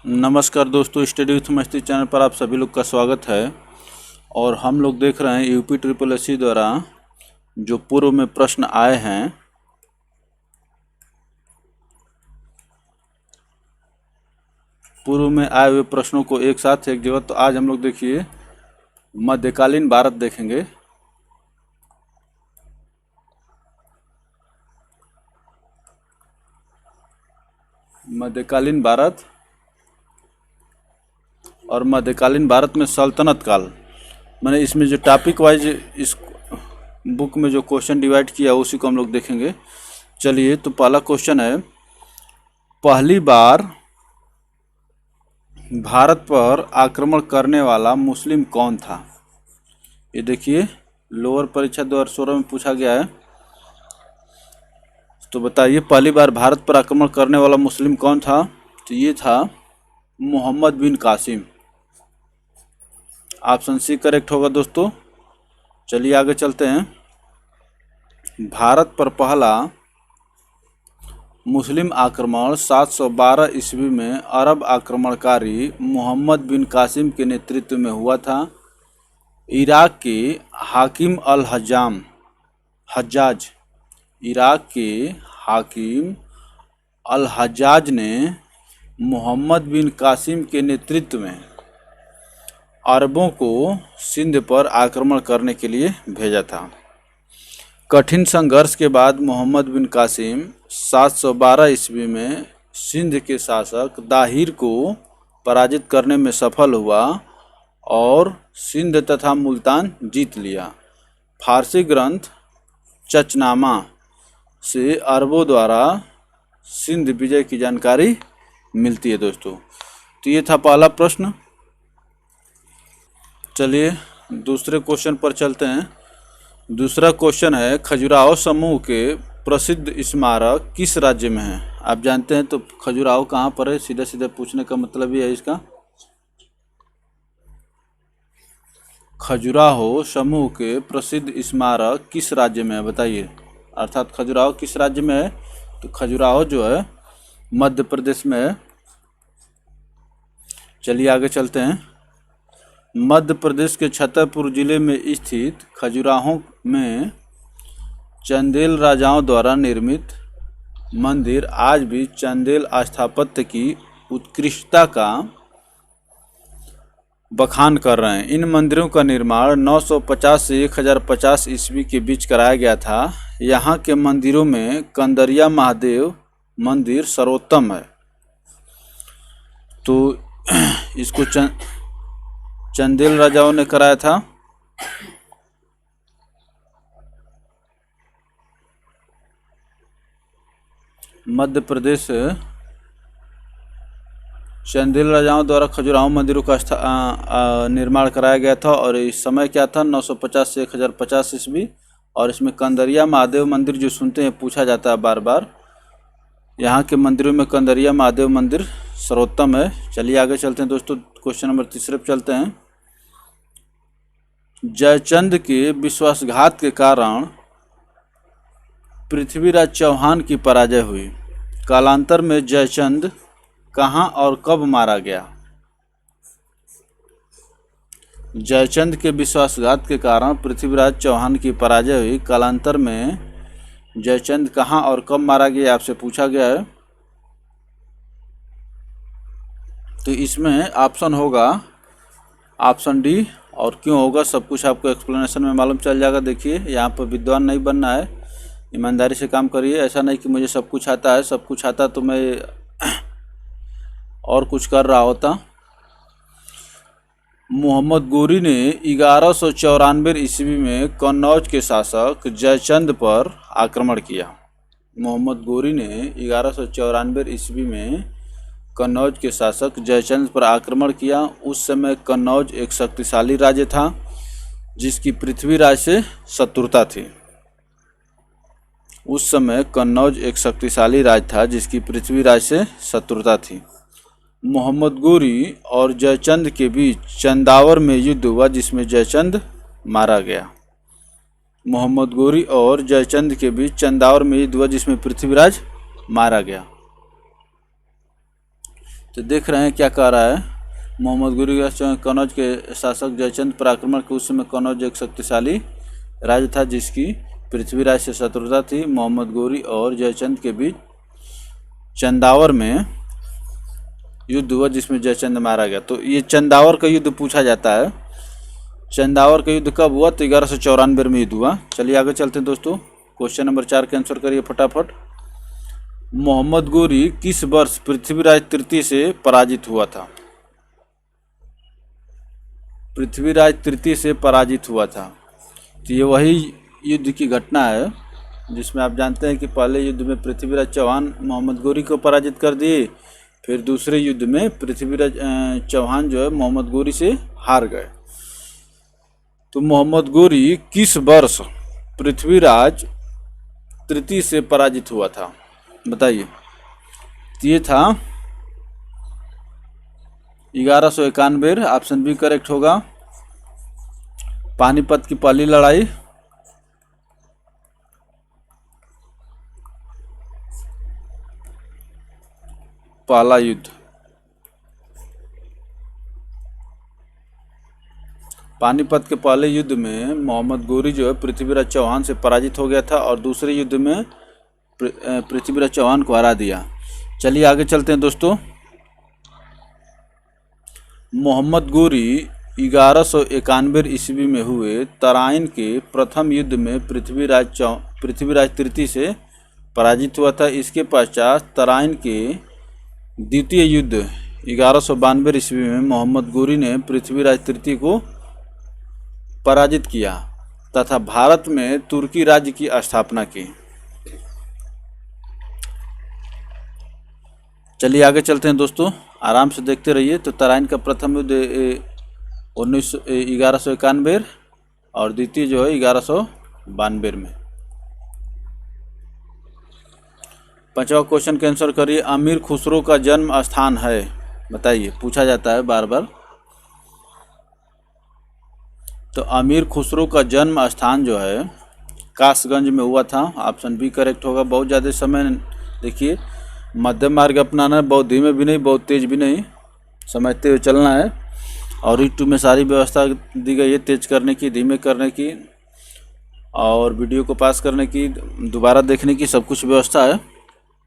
नमस्कार दोस्तों, study with मस्ती चैनल पर आप सभी लोग का स्वागत है। और हम लोग देख रहे हैं यूपी ट्रिपल एस सी द्वारा जो पूर्व में प्रश्न आए हैं, पूर्व में आए हुए प्रश्नों को एक साथ एक जगह। तो आज हम लोग देखिए मध्यकालीन भारत देखेंगे। मध्यकालीन भारत और मध्यकालीन भारत में सल्तनत काल, मैंने इसमें जो टॉपिक वाइज इस बुक में जो क्वेश्चन डिवाइड किया उसी को हम लोग देखेंगे। चलिए, तो पहला क्वेश्चन है, पहली बार भारत पर आक्रमण करने वाला मुस्लिम कौन था? ये देखिए लोअर परीक्षा 2016 में पूछा गया है। तो बताइए पहली बार भारत पर आक्रमण करने वाला मुस्लिम कौन था? तो ये था मोहम्मद बिन कासिम। ऑप्शन सी करेक्ट होगा दोस्तों। चलिए आगे चलते हैं। भारत पर पहला मुस्लिम आक्रमण 712 ईस्वी में अरब आक्रमणकारी मोहम्मद बिन कासिम के नेतृत्व में हुआ था। इराक के हाकिम अल हज्जाज इराक के हाकिम अल हज्जाज ने मोहम्मद बिन कासिम के नेतृत्व में अरबों को सिंध पर आक्रमण करने के लिए भेजा था। कठिन संघर्ष के बाद मोहम्मद बिन कासिम 712 ईस्वी में सिंध के शासक दाहिर को पराजित करने में सफल हुआ और सिंध तथा मुल्तान जीत लिया। फारसी ग्रंथ चचनामा से अरबों द्वारा सिंध विजय की जानकारी मिलती है दोस्तों। तो ये था पहला प्रश्न। चलिए दूसरे क्वेश्चन पर चलते हैं। दूसरा क्वेश्चन है, खजुराहो समूह के प्रसिद्ध स्मारक किस राज्य में है? आप जानते हैं तो खजुराहो कहाँ पर है, सीधा सीधा पूछने का मतलब ही है इसका। खजुराहो समूह के प्रसिद्ध स्मारक किस राज्य में है बताइए। अर्थात खजुराहो किस राज्य में है? तो खजुराहो जो है मध्य प्रदेश में है। चलिए आगे चलते हैं। मध्य प्रदेश के छतरपुर जिले में स्थित खजुराहो में चंदेल राजाओं द्वारा निर्मित मंदिर आज भी चंदेल स्थापत्य की उत्कृष्टता का बखान कर रहे हैं। इन मंदिरों का निर्माण 950 से 1050 ईस्वी के बीच कराया गया था। यहाँ के मंदिरों में कंदरिया महादेव मंदिर सर्वोत्तम है। तो इसको चंदेल राजाओं ने कराया था। मध्य प्रदेश चंदेल राजाओं द्वारा खजुराहो मंदिरों का निर्माण कराया गया था। और इस समय क्या था? 950 से 1050 ईस्वी। और इसमें कंदरिया महादेव मंदिर जो सुनते हैं, पूछा जाता है बार बार, यहाँ के मंदिरों में कंदरिया महादेव मंदिर सर्वोत्तम है। चलिए आगे चलते हैं दोस्तों, क्वेश्चन नंबर तीसरे पर चलते हैं। जयचंद के विश्वासघात के कारण पृथ्वीराज चौहान की पराजय हुई। कालांतर में जयचंद कहाँ और कब मारा गया? जयचंद के विश्वासघात के कारण पृथ्वीराज चौहान की पराजय हुई। कालांतर में जयचंद कहाँ और कब मारा गया आपसे पूछा गया है। तो इसमें ऑप्शन होगा ऑप्शन डी। और क्यों होगा सब कुछ आपको एक्सप्लेनेशन में मालूम चल जाएगा। देखिए यहाँ पर विद्वान नहीं बनना है, ईमानदारी से काम करिए। ऐसा नहीं कि मुझे सब कुछ आता है, सब कुछ आता तो मैं और कुछ कर रहा होता। मोहम्मद गोरी ने 1194 ईस्वी में कन्नौज के शासक जयचंद पर आक्रमण किया। मोहम्मद गोरी ने 1194 ईस्वी में कन्नौज के शासक जयचंद पर आक्रमण किया। उस समय कन्नौज एक शक्तिशाली राज्य था जिसकी पृथ्वीराज से शत्रुता थी। उस समय कन्नौज एक शक्तिशाली राज्य था जिसकी पृथ्वीराज से शत्रुता थी। मोहम्मद गोरी और जयचंद के बीच चंदावर में युद्ध हुआ जिसमें जयचंद मारा गया। मोहम्मद गोरी और जयचंद के बीच चंदावर में युद्ध हुआ जिसमें पृथ्वीराज मारा गया। तो देख रहे हैं क्या कह रहा है। मोहम्मद गोरी कनौज के शासक जयचंद पर आक्रमण के उस समय कनौज एक शक्तिशाली राज्य था जिसकी पृथ्वीराज से शत्रुता थी। मोहम्मद गोरी और जयचंद के बीच चंदावर में युद्ध हुआ जिसमें जयचंद मारा गया। तो ये चंदावर का युद्ध पूछा जाता है। चंदावर का युद्ध कब हुआ? तो 1194 में युद्ध हुआ। चलिए आगे चलते हैं दोस्तों। क्वेश्चन नंबर 4 के आंसर करिए फटाफट। मोहम्मद गोरी किस वर्ष पृथ्वीराज तृतीय से पराजित हुआ था? पृथ्वीराज तृतीय से पराजित हुआ था। तो ये वही युद्ध की घटना है जिसमें आप जानते हैं कि पहले युद्ध में पृथ्वीराज चौहान मोहम्मद गोरी को पराजित कर दिए, फिर दूसरे युद्ध में पृथ्वीराज चौहान जो है मोहम्मद गोरी से हार गए। तो मोहम्मद गोरी किस वर्ष पृथ्वीराज तृतीय से पराजित हुआ था बताइए? ये था 1191। ऑप्शन बी करेक्ट होगा। पानीपत की पहली लड़ाई, पहला युद्ध। पानीपत के पहले युद्ध में मोहम्मद गोरी जो है पृथ्वीराज चौहान से पराजित हो गया था और दूसरे युद्ध में पृथ्वीराज चौहान को हरा दिया। चलिए आगे चलते हैं दोस्तों। मोहम्मद गोरी 1191 ईस्वी में हुए तराइन के प्रथम युद्ध में पृथ्वीराज तृतीय से पराजित हुआ था। इसके पश्चात तराइन के द्वितीय युद्ध 1192 ईस्वी में मोहम्मद गोरी ने पृथ्वीराज तृतीय को पराजित किया तथा भारत में तुर्की राज्य की स्थापना की। चलिए आगे चलते हैं दोस्तों, आराम से देखते रहिए। तो तराइन का प्रथम युद्ध 1191 और द्वितीय जो है 1192 में। पांचवा क्वेश्चन के आंसर करिए। अमीर खुसरो का जन्म स्थान है बताइए, पूछा जाता है बार बार। तो अमीर खुसरो का जन्म स्थान जो है कासगंज में हुआ था। ऑप्शन बी करेक्ट होगा। बहुत ज़्यादा समय देखिए, मध्यम मार्ग अपनाना है, बहुत धीमे भी नहीं बहुत तेज भी नहीं, समझते हुए चलना है। और यूट्यूब में सारी व्यवस्था दी गई है, तेज करने की, धीमे करने की और वीडियो को पास करने की, दोबारा देखने की, सब कुछ व्यवस्था है।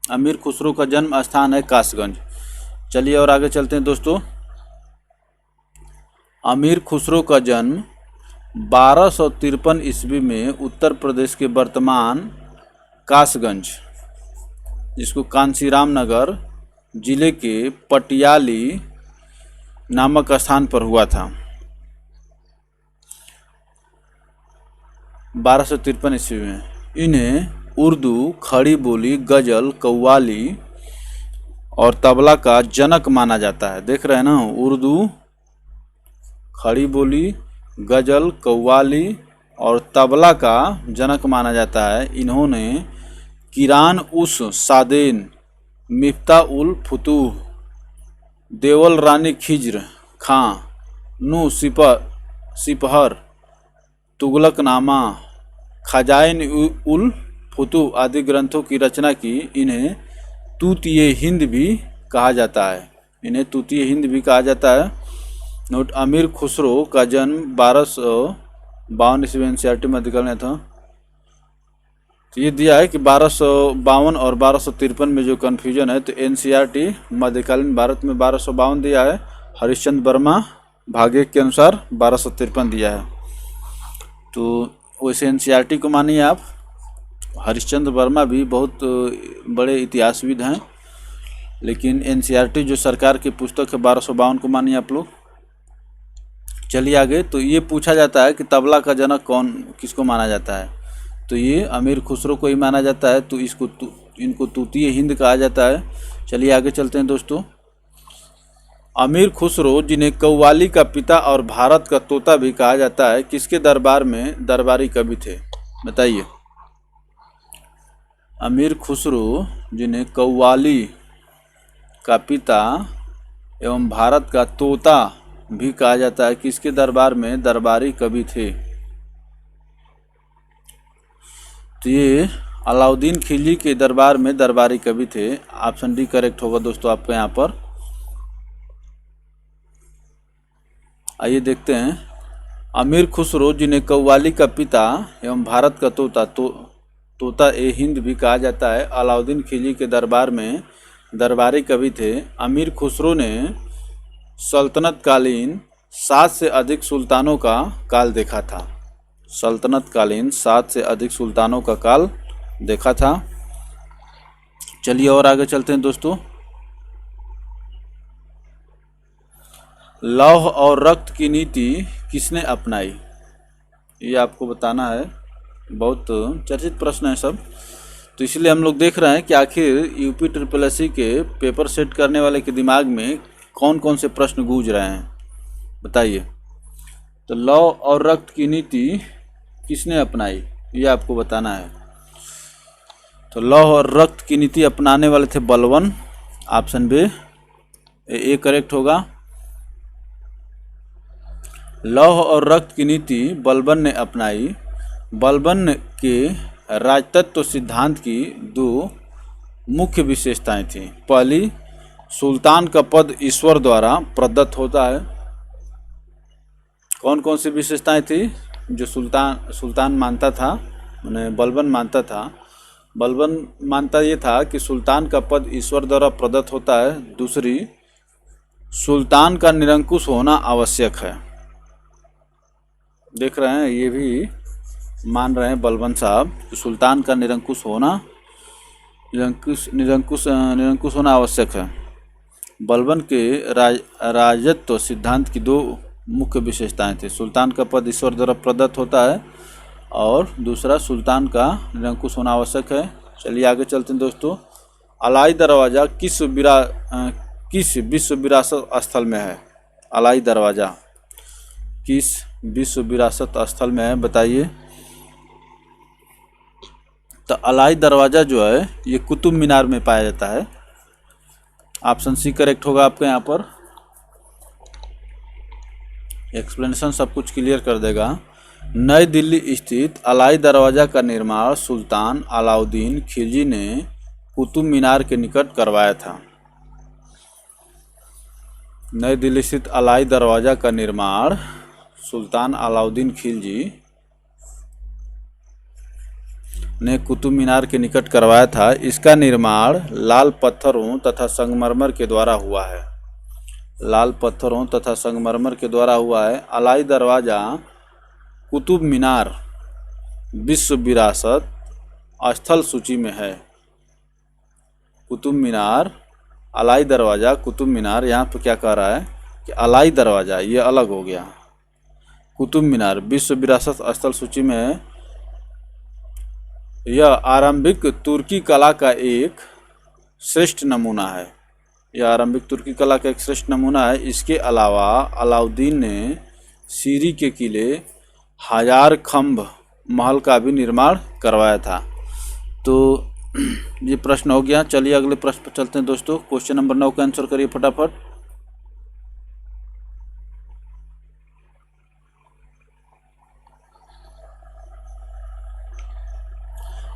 अमीर खुसरो का जन्म स्थान है कासगंज। चलिए और आगे चलते हैं दोस्तों। अमीर खुसरो का जन्म 1253 ईस्वी में उत्तर प्रदेश के वर्तमान कासगंज, जिसको कांसीराम नगर जिले के पटियाली नामक स्थान पर हुआ था। 1253 ईस्वी में। इन्हें उर्दू, खड़ी बोली, गज़ल, कव्वाली और तबला का जनक माना जाता है। देख रहे हैं ना, उर्दू, खड़ी बोली, गज़ल, कव्वाली और तबला का जनक माना जाता है। इन्होंने किरान उस सादेन, मिफ्ता उल फुतूह, देवल रानी खिज्र खां, नू सिपहर, तुगलकनामा, खजाइन उल फुतूह आदि ग्रंथों की रचना की। इन्हें तूतिए हिंद भी कहा जाता है। इन्हें तूतिए हिंद भी कहा जाता है। नोट, अमीर खुसरो का जन्म 1252 ईस्वी एनसीईआरटी में निकलने था। तो ये दिया है कि 1252 और 1253 में जो कन्फ्यूजन है, तो एनसीईआरटी मध्यकालीन भारत में 1252 दिया है, हरिश्चंद्र वर्मा भाग्य के अनुसार 1253 दिया है। तो वैसे एनसीईआरटी को मानिए आप। हरिश्चंद्र वर्मा भी बहुत बड़े इतिहासविद हैं, लेकिन एनसीईआरटी जो सरकार की पुस्तक है 1252 को मानिए आप लोग। चलिए आगे। तो ये पूछा जाता है कि तबला का जनक कौन, किसको माना जाता है? तो ये अमीर खुसरो को ही माना जाता है। तो इनको तूतिए हिंद कहा जाता है। चलिए आगे चलते हैं दोस्तों। अमीर खुसरो, जिन्हें कव्वाली का पिता और भारत का तोता भी कहा जाता है, किसके दरबार में दरबारी कवि थे बताइए? अमीर खुसरो, जिन्हें कव्वाली का पिता एवं भारत का तोता भी कहा जाता है, किसके दरबार में दरबारी कवि थे? तो ये अलाउद्दीन खिलजी के दरबार में दरबारी कवि थे। ऑप्शन डी करेक्ट होगा दोस्तों आपका यहाँ पर। आइए देखते हैं। अमीर खुसरो, जिन्हें कव्वाली का पिता एवं भारत का तोता ए हिंद भी कहा जाता है, अलाउद्दीन खिलजी के दरबार में दरबारी कवि थे। अमीर खुसरो ने सल्तनत कालीन 7 से अधिक सुल्तानों का काल देखा था। सल्तनत कालीन 7 से अधिक सुल्तानों का काल देखा था। चलिए और आगे चलते हैं दोस्तों। लौह और रक्त की नीति किसने अपनाई? ये आपको बताना है। बहुत चर्चित प्रश्न है सब, तो इसलिए हम लोग देख रहे हैं कि आखिर यूपी SSSC के पेपर सेट करने वाले के दिमाग में कौन कौन से प्रश्न गूंज रहे हैं, बताइए। तो लौह और रक्त की नीति किसने अपनाई, ये आपको बताना है। तो लौह और रक्त की नीति अपनाने वाले थे Balban. Option B A correct होगा। लौह और रक्त की नीति बलबन ने अपनाई। बलबन के राजतत्व सिद्धांत की 2 मुख्य विशेषताएं थीं। पहली, सुल्तान का पद ईश्वर द्वारा प्रदत्त होता है। कौन कौन सी विशेषताएं थी जो सुल्तान मानता था, मैंने बलबन मानता था? बलबन मानता ये था कि सुल्तान का पद ईश्वर द्वारा प्रदत्त होता है। दूसरी, सुल्तान का निरंकुश होना आवश्यक है। देख रहे हैं, ये भी मान रहे हैं बलबन साहब कि सुल्तान का निरंकुश होना आवश्यक है। बलबन के राजत्व सिद्धांत की 2 मुख्य विशेषताएं थी। सुल्तान का पद ईश्वर द्वारा प्रदत्त होता है और दूसरा, सुल्तान का निरंकुश होना आवश्यक है। चलिए आगे चलते हैं दोस्तों। अलाई दरवाज़ा किस विश्व विरासत स्थल में है? अलाई दरवाज़ा किस विश्व विरासत स्थल में है, बताइए। तो अलाई दरवाज़ा जो है ये कुतुब मीनार में पाया जाता है। ऑप्शन सी करेक्ट होगा आपके यहाँ पर। एक्सप्लेनेशन सब कुछ क्लियर कर देगा। नई दिल्ली स्थित अलाई दरवाज़ा का निर्माण सुल्तान अलाउद्दीन खिलजी ने कुतुब मीनार के निकट करवाया था। नई दिल्ली स्थित अलाई दरवाज़ा का निर्माण सुल्तान अलाउद्दीन खिलजी ने कुतुब मीनार के निकट करवाया था। इसका निर्माण लाल पत्थरों तथा संगमरमर के द्वारा हुआ है। लाल पत्थरों तथा संगमरमर के द्वारा हुआ है। अलाई दरवाज़ा कुतुब मीनार विश्व विरासत स्थल सूची में है। कुतुब मीनार, अलाई दरवाज़ा, कुतुब मीनार, यहाँ पर क्या कह रहा है कि अलाई दरवाज़ा ये अलग हो गया, कुतुब मीनार विश्व विरासत स्थल सूची में है। यह आरंभिक तुर्की कला का एक श्रेष्ठ नमूना है। यह आरंभिक तुर्की कला का एक श्रेष्ठ नमूना है। इसके अलावा अलाउद्दीन ने सीरी के किले हजार खम्भ महल का भी निर्माण करवाया था। तो ये प्रश्न हो गया। चलिए अगले प्रश्न पर चलते हैं दोस्तों। क्वेश्चन नंबर 9 का आंसर करिए फटाफट।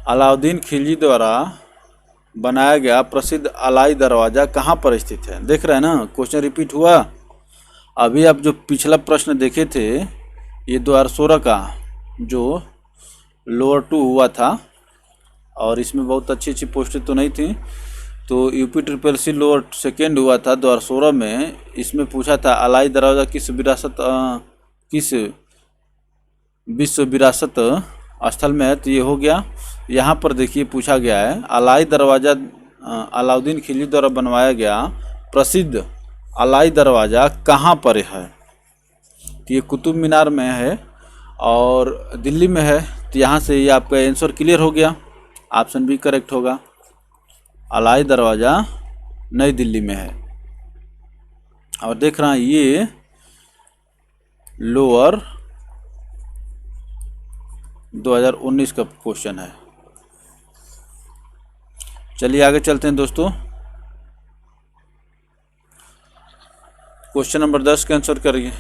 अलाउद्दीन खिलजी द्वारा बनाया गया प्रसिद्ध अलाई दरवाज़ा कहाँ पर स्थित है? देख रहे हैं ना, क्वेश्चन रिपीट हुआ। अभी आप जो पिछला प्रश्न देखे थे ये 2016 का जो लोअर 2 हुआ था और इसमें बहुत अच्छी अच्छी पोस्टें तो नहीं थी। तो यूपी SSSC लोअर 2 हुआ था 2016 में। इसमें पूछा था अलाई दरवाज़ा किस विश्व विरासत स्थल में है, तो ये हो गया। यहाँ पर देखिए पूछा गया है अलाई दरवाज़ा अलाउद्दीन खिलजी द्वारा बनवाया गया प्रसिद्ध अलाई दरवाज़ा कहाँ पर है? तो ये कुतुब मीनार में है और दिल्ली में है। तो यहाँ से ये आपका आंसर क्लियर हो गया। ऑप्शन बी करेक्ट होगा। अलाई दरवाज़ा नई दिल्ली में है। और देख रहे हैं ये लोअर 2019 का क्वेश्चन है। चलिए आगे चलते हैं दोस्तों। क्वेश्चन नंबर 10 का आंसर करिए।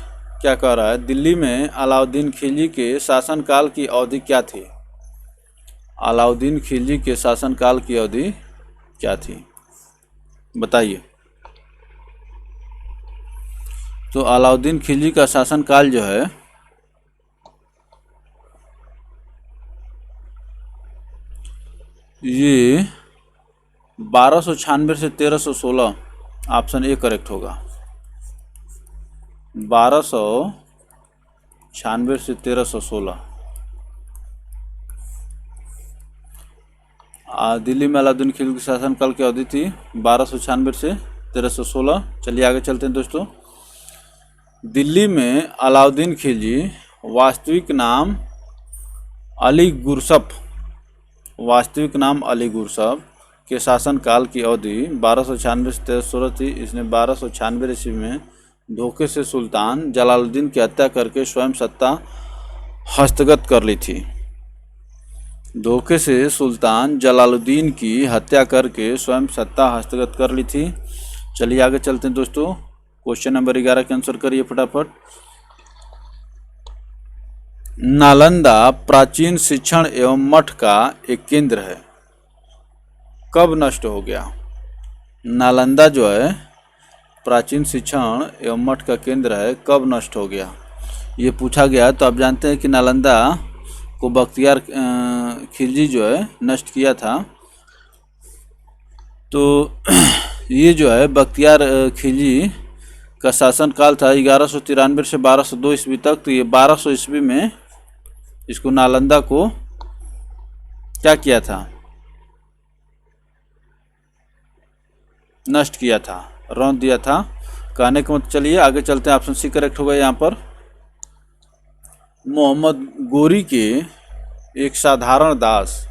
क्या कह रहा है? दिल्ली में अलाउद्दीन खिलजी के शासनकाल की अवधि क्या थी? अलाउद्दीन खिलजी के शासनकाल की अवधि क्या थी, बताइए। तो अलाउद्दीन खिलजी का शासनकाल जो है ये 1296 से 1316, ऑप्शन ए करेक्ट होगा। 1296 से 1316। दिल्ली में अलाउद्दीन खिलजी के शासनकाल की अवधि थी 1296 से 1316। चलिए आगे चलते हैं दोस्तों। दिल्ली में अलाउद्दीन खिलजी वास्तविक नाम अली गुरसफ के शासनकाल की अवधि 1296 से 1316 थी। इसने 1296 ईस्वी में धोखे से सुल्तान जलालुद्दीन की हत्या करके स्वयं सत्ता हस्तगत कर ली थी। धोखे से सुल्तान जलालुद्दीन की हत्या करके स्वयं सत्ता हस्तगत कर ली थी। चलिए आगे चलते हैं दोस्तों। क्वेश्चन नंबर 11 के आंसर करिए फटाफट। नालंदा प्राचीन शिक्षण एवं मठ का एक केंद्र है, कब नष्ट हो गया? नालंदा जो है प्राचीन शिक्षण एवं मठ का केंद्र है, कब नष्ट हो गया? ये पूछा गया। तो आप जानते हैं कि नालंदा को बख्तियार खिलजी जो है नष्ट किया था। तो ये जो है बख्तियार खिलजी का शासनकाल था 1193 से 1202 ईस्वी तक। तो ये 1200 ईस्वी में इसको नालंदा को क्या किया था? नष्ट किया था, रौंद दिया था। कहने का मतलब, चलिए आगे चलते हैं। ऑप्शन सी करेक्ट होगा यहाँ पर। मोहम्मद गोरी के एक साधारण दास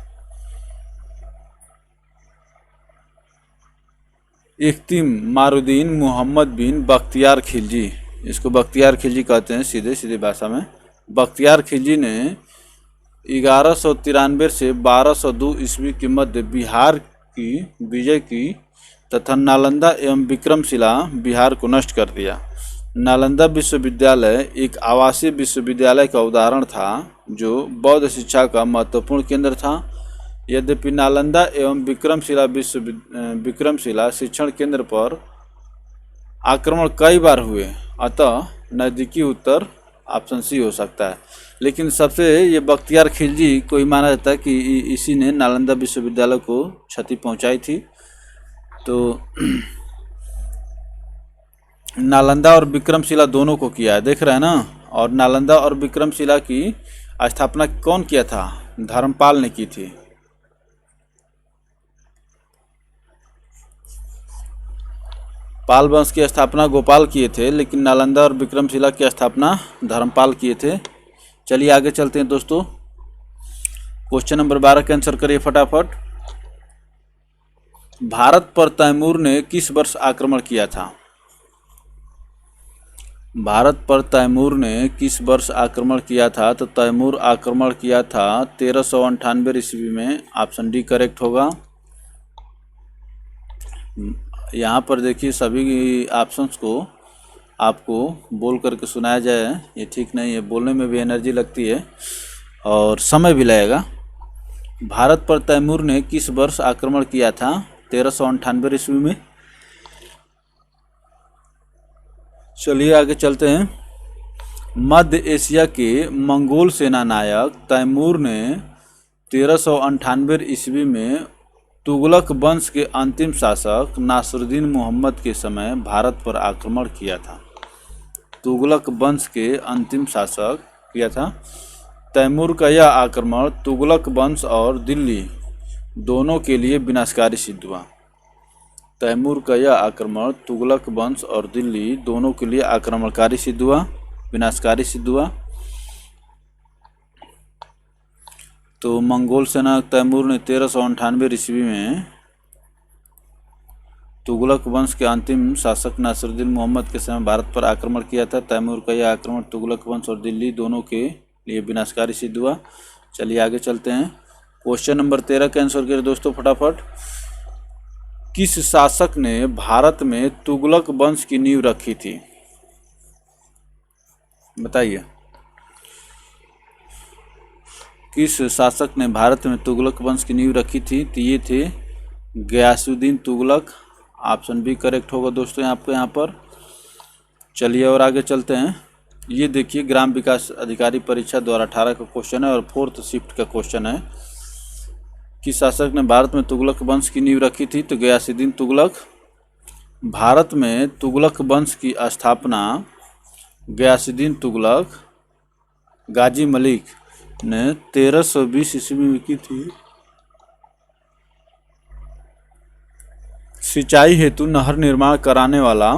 इख्तिम मारुद्दीन मोहम्मद बिन बख्तियार खिलजी, इसको बख्तियार खिलजी कहते हैं सीधे सीधे भाषा में। बख्तियार खिलजी ने 1193 से 1202 ईस्वी के मध्य बिहार की विजय की तथा नालंदा एवं विक्रमशिला बिहार को नष्ट कर दिया। नालंदा विश्वविद्यालय एक आवासीय विश्वविद्यालय का उदाहरण था जो बौद्ध शिक्षा का महत्वपूर्ण केंद्र था। यद्यपि नालंदा एवं विक्रमशिला शिक्षण केंद्र पर आक्रमण कई बार हुए, अतः नज़दीकी उत्तर ऑप्शन सी हो सकता है। लेकिन सबसे ये बख्तियार खिलजी को ही माना जाता है कि इसी ने नालंदा विश्वविद्यालय को क्षति पहुंचाई थी। तो नालंदा और विक्रमशिला दोनों को किया है, देख रहे हैं ना। और नालंदा और विक्रमशिला की स्थापना कौन किया था? धर्मपाल ने की थी। पाल वंश की स्थापना गोपाल किए थे, लेकिन नालंदा और विक्रमशिला की स्थापना धर्मपाल किए थे। चलिए आगे चलते हैं दोस्तों। क्वेश्चन नंबर 12 का आंसर करिए फटाफट। भारत पर तैमूर ने किस वर्ष आक्रमण किया था? भारत पर तैमूर ने किस वर्ष आक्रमण किया था? तो तैमूर आक्रमण किया था 1398 ईस्वी में। ऑप्शन डी करेक्ट होगा। यहाँ पर देखिए सभी ऑप्शंस को आपको बोल करके सुनाया जाए, ये ठीक नहीं है। बोलने में भी एनर्जी लगती है और समय भी लगेगा। भारत पर तैमूर ने किस वर्ष आक्रमण किया था? 1398 ईस्वी में। चलिए आगे चलते हैं। मध्य एशिया के मंगोल सेना नायक तैमूर ने 1398 ईस्वी में तुगलक वंश के अंतिम शासक नासिरुद्दीन मोहम्मद के समय भारत पर आक्रमण किया था। तुगलक वंश के अंतिम शासक किया था। तैमूर का यह आक्रमण तुगलक वंश और दिल्ली दोनों के लिए विनाशकारी सिद्ध हुआ। तैमूर का यह आक्रमण तुगलक वंश और दिल्ली दोनों के लिए आक्रमणकारी सिद्ध हुआ, विनाशकारी सिद्ध हुआ। तो मंगोल सेना तैमूर ने 1398 ईस्वी में तुगलक वंश के अंतिम शासक नासिरुद्दीन मोहम्मद के समय भारत पर आक्रमण किया था। तैमूर का यह आक्रमण तुगलक वंश और दिल्ली दोनों के लिए विनाशकारी सिद्ध हुआ। चलिए आगे चलते हैं। क्वेश्चन नंबर 13 का आंसर करिए दोस्तों फटाफट। किस शासक ने भारत में तुगलक वंश की नींव रखी थी? बताइए, किस शासक ने भारत में तुगलक वंश की नींव रखी थी? तो ये थे Ghiyasuddin Tughlaq. Option B correct होगा दोस्तों आपको यहाँ पर। चलिए और आगे चलते हैं। ये देखिए ग्राम विकास अधिकारी परीक्षा 2018 का क्वेश्चन है और 4th शिफ्ट का क्वेश्चन है। किस शासक ने भारत में तुगलक वंश की नींव रखी थी? तो गयासुद्दीन तुगलक। भारत में तुगलक वंश की स्थापना गयासुद्दीन तुगलक, गाजी मलिक ने 1320 ईस्वी में की थी। सिंचाई हेतु नहर निर्माण कराने वाला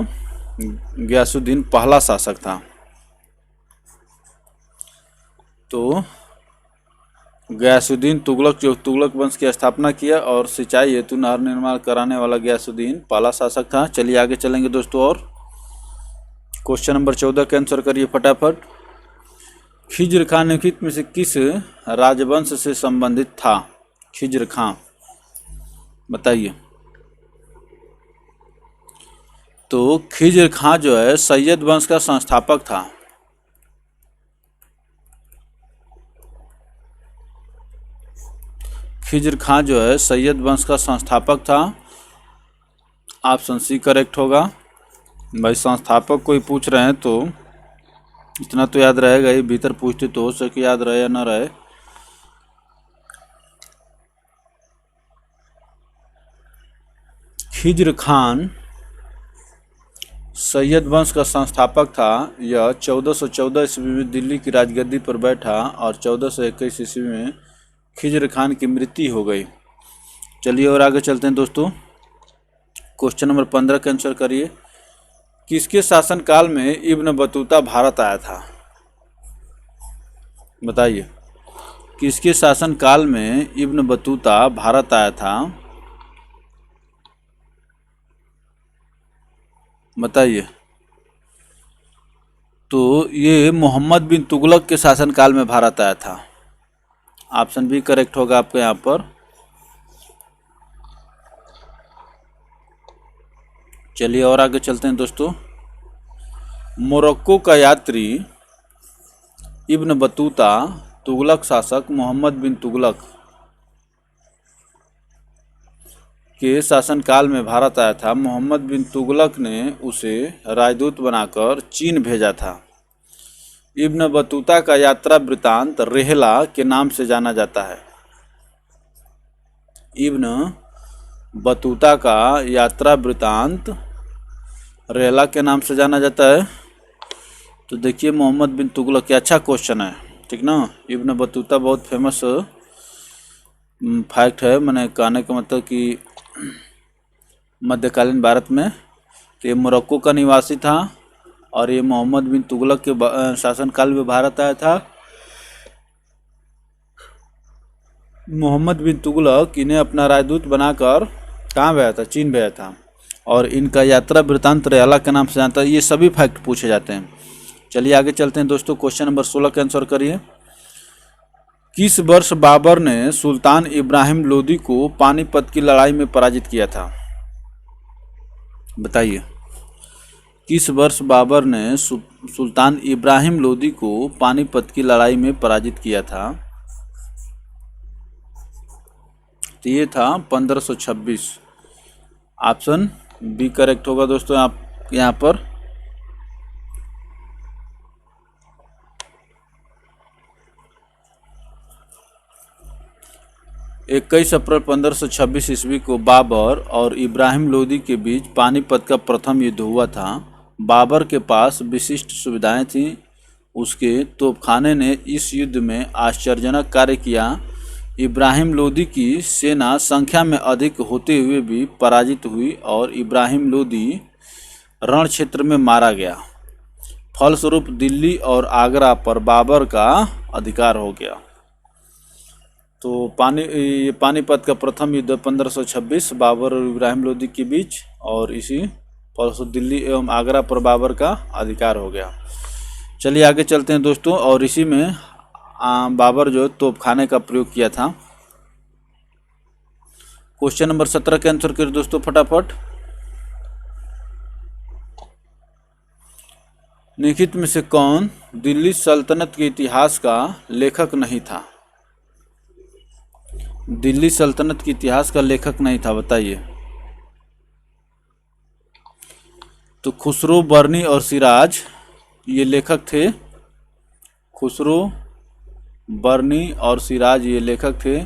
गयासुद्दीन पहला शासक था। तो गयासुद्दीन तुगलक जो तुगलक वंश की स्थापना किया और सिंचाई हेतु नहर निर्माण कराने वाला गयासुद्दीन पहला शासक था। चलिए आगे चलेंगे दोस्तों और क्वेश्चन नंबर 14 के आंसर करिए फटाफट। खिज्र खां निम्नलिखित में से किस राजवंश से संबंधित था? खिज्र खां बताइए। तो खिज्र खां जो है सैयद वंश का संस्थापक था। खिज्र खां जो है सैयद वंश का संस्थापक था। ऑप्शन सी करेक्ट होगा। भाई संस्थापक कोई पूछ रहे हैं तो इतना तो याद रहेगा ही, भीतर पूछते तो हो सके याद रहे या ना रहे। खिज्र खान सैयद वंश का संस्थापक था। यह 1414 ईस्वी में दिल्ली की राजगद्दी पर बैठा और 1421 ईस्वी में खिज्र खान की मृत्यु हो गई। चलिए और आगे चलते हैं दोस्तों। क्वेश्चन नंबर 15 का आंसर करिए। किसके शासनकाल में इब्न बतूता भारत आया था? बताइए। किसके शासनकाल में इब्न बतूता भारत आया था? बताइए। तो ये मोहम्मद बिन तुगलक के शासनकाल में भारत आया था। ऑप्शन बी करेक्ट होगा आपके यहाँ पर। चलिए और आगे चलते हैं दोस्तों। मोरक्को का यात्री इब्न बतूता तुगलक शासक मोहम्मद बिन तुगलक के शासनकाल में भारत आया था। मोहम्मद बिन तुगलक ने उसे राजदूत बनाकर चीन भेजा था। इब्न बतूता का यात्रा वृत्तांत रेहला के नाम से जाना जाता है। इब्न बतूता का यात्रा वृत्तांत रेहला के नाम से जाना जाता है। तो देखिए मोहम्मद बिन तुगलक, अच्छा क्वेश्चन है, ठीक ना। इब्न बतूता बहुत फेमस फैक्ट है, मैंने कहने का मतलब कि मध्यकालीन भारत में तो ये मोरक्को का निवासी था और ये मोहम्मद बिन तुगलक के शासनकाल में भारत आया था। मोहम्मद बिन तुगलक इन्हें अपना राजदूत बनाकर कहाँ भेजा था? चीन भेजा था। और इनका यात्रा वृत्तांत रेहला के नाम से जानता है। ये सभी फैक्ट पूछे जाते हैं। चलिए आगे चलते हैं दोस्तों। क्वेश्चन नंबर 16 का आंसर करिए। किस वर्ष बाबर ने सुल्तान इब्राहिम लोदी को पानीपत की लड़ाई में पराजित किया था? बताइए। किस वर्ष बाबर ने सुल्तान इब्राहिम लोदी को पानीपत की लड़ाई में पराजित किया था? तो ये था 1526। ऑप्शन बी करेक्ट होगा दोस्तों आप यहाँ पर। इक्कीस अप्रैल 1526 ईस्वी को बाबर और इब्राहिम लोदी के बीच पानीपत का प्रथम युद्ध हुआ था। बाबर के पास विशिष्ट सुविधाएं थीं। उसके तोपखाने ने इस युद्ध में आश्चर्यजनक कार्य किया। इब्राहिम लोदी की सेना संख्या में अधिक होते हुए भी पराजित हुई और इब्राहिम लोदी रण क्षेत्र में मारा गया। फलस्वरूप दिल्ली और आगरा पर बाबर का अधिकार हो गया। तो पानीपत का प्रथम युद्ध 1526 बाबर और इब्राहिम लोदी के बीच, और इसी फलस्वरूप दिल्ली एवं आगरा पर बाबर का अधिकार हो गया। चलिए आगे चलते हैं दोस्तों। और इसी में बाबर जो तोपखाने का प्रयोग किया था। क्वेश्चन नंबर 17 के आंसर करिए दोस्तों फटाफट। निम्नलिखित में से कौन दिल्ली सल्तनत के इतिहास का लेखक नहीं था? दिल्ली सल्तनत के इतिहास का लेखक नहीं था, बताइए। तो खुसरो, बर्नी और सिराज ये लेखक थे। खुसरो, बर्नी और सिराज ये लेखक थे।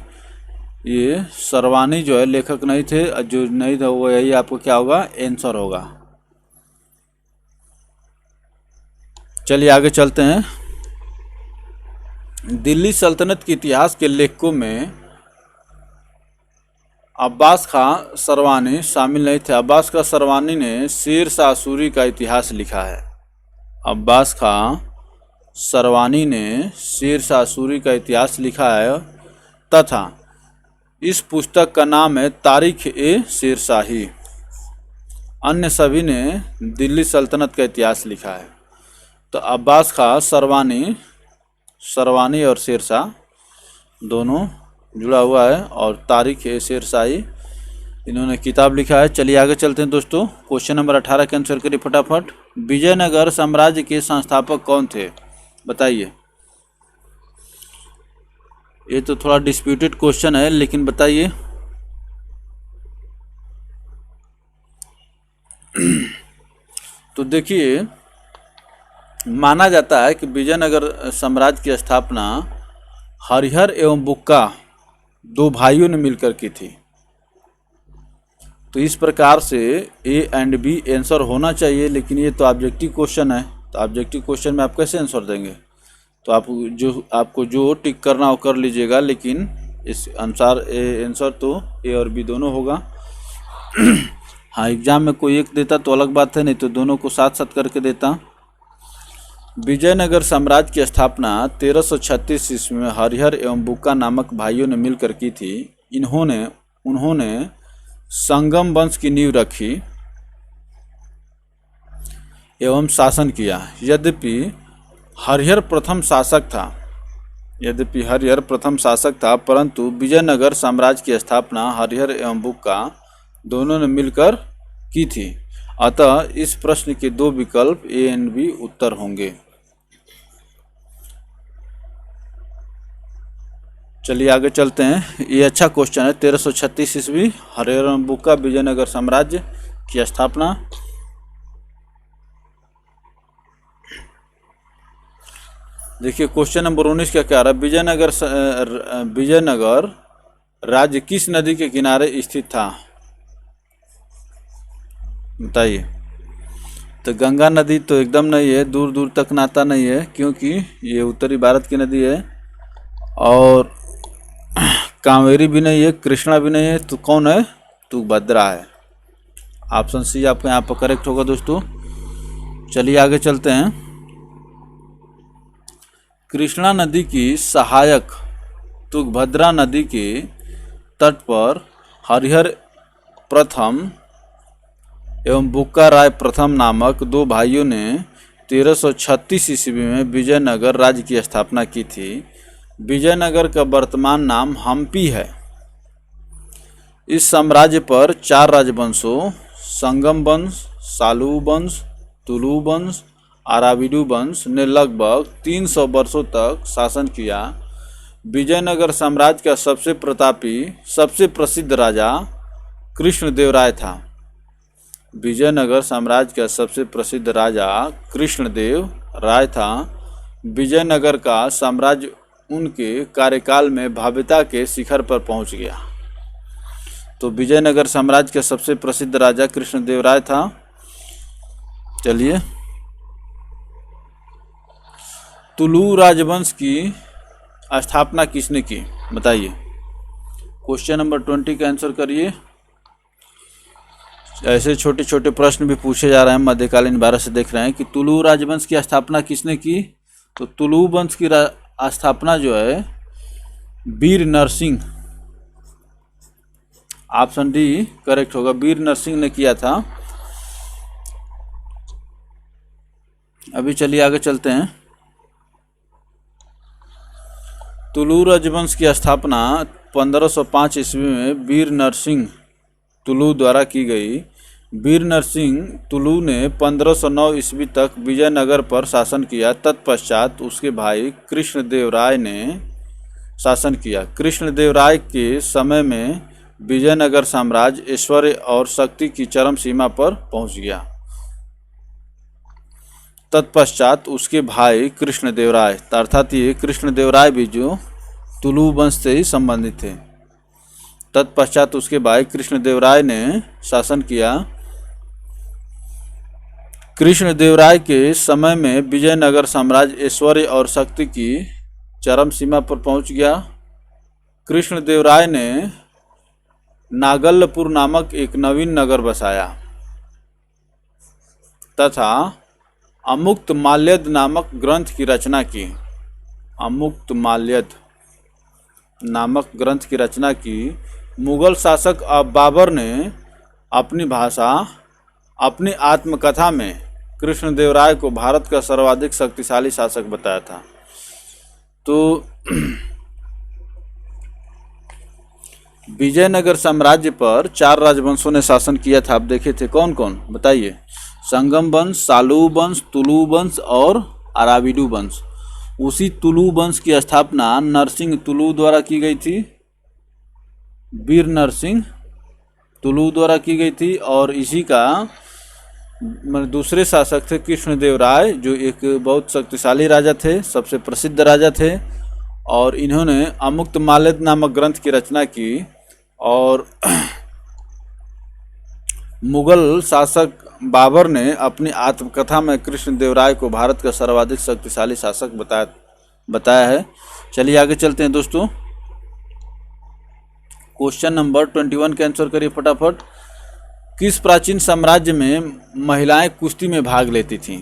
ये सरवानी जो है लेखक नहीं थे। जो नहीं था वो यही आपको क्या होगा, आंसर होगा। चलिए आगे चलते हैं। दिल्ली सल्तनत के इतिहास के लेखकों में अब्बास खां सरवानी शामिल नहीं थे। अब्बास खां सरवानी ने शेर शाह सूरी का इतिहास लिखा है। अब्बास खां सरवानी ने शेर शाह सूरी का इतिहास लिखा है तथा इस पुस्तक का नाम है तारीख ए शेर शाही। अन्य सभी ने दिल्ली सल्तनत का इतिहास लिखा है। तो अब्बास खां सरवानी और शेर शाह दोनों जुड़ा हुआ है, और तारीख ए शेर शाही इन्होंने किताब लिखा है। चलिए आगे चलते हैं दोस्तों। क्वेश्चन नंबर 18 के आंसर करिए फटाफट। विजयनगर साम्राज्य के संस्थापक कौन थे, बताइए। ये तो थोड़ा डिस्प्यूटेड क्वेश्चन है, लेकिन बताइए। तो देखिए, माना जाता है कि विजयनगर साम्राज्य की स्थापना हरिहर एवं बुक्का दो भाइयों ने मिलकर की थी। तो इस प्रकार से ए एंड बी आंसर होना चाहिए, लेकिन ये तो ऑब्जेक्टिव क्वेश्चन है। तो ऑब्जेक्टिव क्वेश्चन में आप कैसे आंसर देंगे? तो आपको जो टिक करना हो कर लीजिएगा, लेकिन इस अनुसार आंसर तो ए और बी दोनों होगा। हाँ, एग्जाम में कोई एक देता तो अलग बात है, नहीं तो दोनों को साथ साथ करके देता। विजयनगर साम्राज्य की स्थापना 1336 ईस्वी में हरिहर एवं बुक्का नामक भाइयों ने मिलकर की थी। उन्होंने संगम वंश की नींव रखी एवं शासन किया। यद्यपि हरिहर प्रथम शासक था, परंतु विजयनगर साम्राज्य की स्थापना हरिहर एवं बुक्का दोनों ने मिलकर की थी। अतः इस प्रश्न के दो विकल्प ए एंड बी उत्तर होंगे। चलिए आगे चलते हैं। ये अच्छा क्वेश्चन है। 1336 ईस्वी हरिहर एवं बुक्का विजयनगर साम्राज्य की स्थापना। देखिए क्वेश्चन नंबर 19 का क्या रहा है। विजयनगर राज्य किस नदी के किनारे स्थित था, बताइए। तो गंगा नदी तो एकदम नहीं है, दूर दूर तक नाता नहीं है, क्योंकि ये उत्तरी भारत की नदी है। और कावेरी भी नहीं है, कृष्णा भी नहीं है, तो कौन है? तुंगभद्रा है। ऑप्शन सी आपका यहाँ पर करेक्ट होगा दोस्तों। चलिए आगे चलते हैं। कृष्णा नदी की सहायक तुंगभद्रा नदी के तट पर हरिहर प्रथम एवं बुक्का राय प्रथम नामक दो भाइयों ने 1336 ईस्वी में विजयनगर राज्य की स्थापना की थी। विजयनगर का वर्तमान नाम हम्पी है। इस साम्राज्य पर 4 राजवंशों संगम वंश, सालू वंश, तुलु वंश, आराविडु वंश ने लगभग 300 वर्षों तक शासन किया। विजयनगर साम्राज्य का सबसे प्रतापी, सबसे प्रसिद्ध राजा कृष्णदेवराय था। विजयनगर साम्राज्य का सबसे प्रसिद्ध राजा कृष्णदेव राय था। विजयनगर का साम्राज्य उनके कार्यकाल में भव्यता के शिखर पर पहुंच गया। तो विजयनगर साम्राज्य का सबसे प्रसिद्ध राजा कृष्णदेव राय था। चलिए, तुलु राजवंश की स्थापना किसने की, बताइए। क्वेश्चन नंबर 20 का आंसर करिए। ऐसे छोटे छोटे प्रश्न भी पूछे जा रहे हैं मध्यकालीन भारत से। देख रहे हैं कि तुलु राजवंश की स्थापना किसने की। तो तुलु वंश की स्थापना जो है वीर नरसिंह, ऑप्शन डी करेक्ट होगा, वीर नरसिंह ने किया था। अभी चलिए आगे चलते हैं। तुलु राजवंश की स्थापना 1505 ईस्वी में वीर नरसिंह तुलु द्वारा की गई। वीर नरसिंह तुलु ने 1509 ईस्वी तक विजयनगर पर शासन किया। तत्पश्चात उसके भाई कृष्णदेव राय ने शासन किया। कृष्णदेव राय के समय में विजयनगर साम्राज्य ऐश्वर्य और शक्ति की चरम सीमा पर पहुंच गया। तत्पश्चात उसके भाई कृष्णदेवराय, अर्थात ये कृष्णदेवराय भी जो तुलु वंश से ही संबंधित थे। तत्पश्चात उसके भाई कृष्णदेवराय ने शासन किया। कृष्णदेवराय के समय में विजयनगर साम्राज्य ऐश्वर्य और शक्ति की चरम सीमा पर पहुंच गया। कृष्णदेवराय ने नागल्लपुर नामक एक नवीन नगर बसाया तथा अमुक्तमाल्यद नामक ग्रंथ की रचना की। अमुक्तमाल्यद नामक ग्रंथ की रचना की। मुगल शासक बाबर ने अपनी भाषा, अपनी आत्मकथा में कृष्णदेवराय को भारत का सर्वाधिक शक्तिशाली शासक बताया था। तो विजयनगर साम्राज्य पर 4 राजवंशों ने शासन किया था। आप देखे थे कौन कौन, बताइए। संगम वंश, सालू वंश, तुलु वंश और अराविडु वंश। उसी तुलु वंश की स्थापना नरसिंह तुलु द्वारा की गई थी। वीर नरसिंह तुलु द्वारा की गई थी। और इसी का दूसरे शासक थे कृष्णदेवराय, जो एक बहुत शक्तिशाली राजा थे, सबसे प्रसिद्ध राजा थे। और इन्होंने अमुक्तमाल्यद नामक ग्रंथ की रचना की। और मुगल शासक बाबर ने अपनी आत्मकथा में कृष्णदेवराय को भारत का सर्वाधिक शक्तिशाली शासक बताया है। चलिए आगे चलते हैं दोस्तों। क्वेश्चन नंबर 21 के आंसर करिए फटाफट। किस प्राचीन साम्राज्य में महिलाएं कुश्ती में भाग लेती थीं?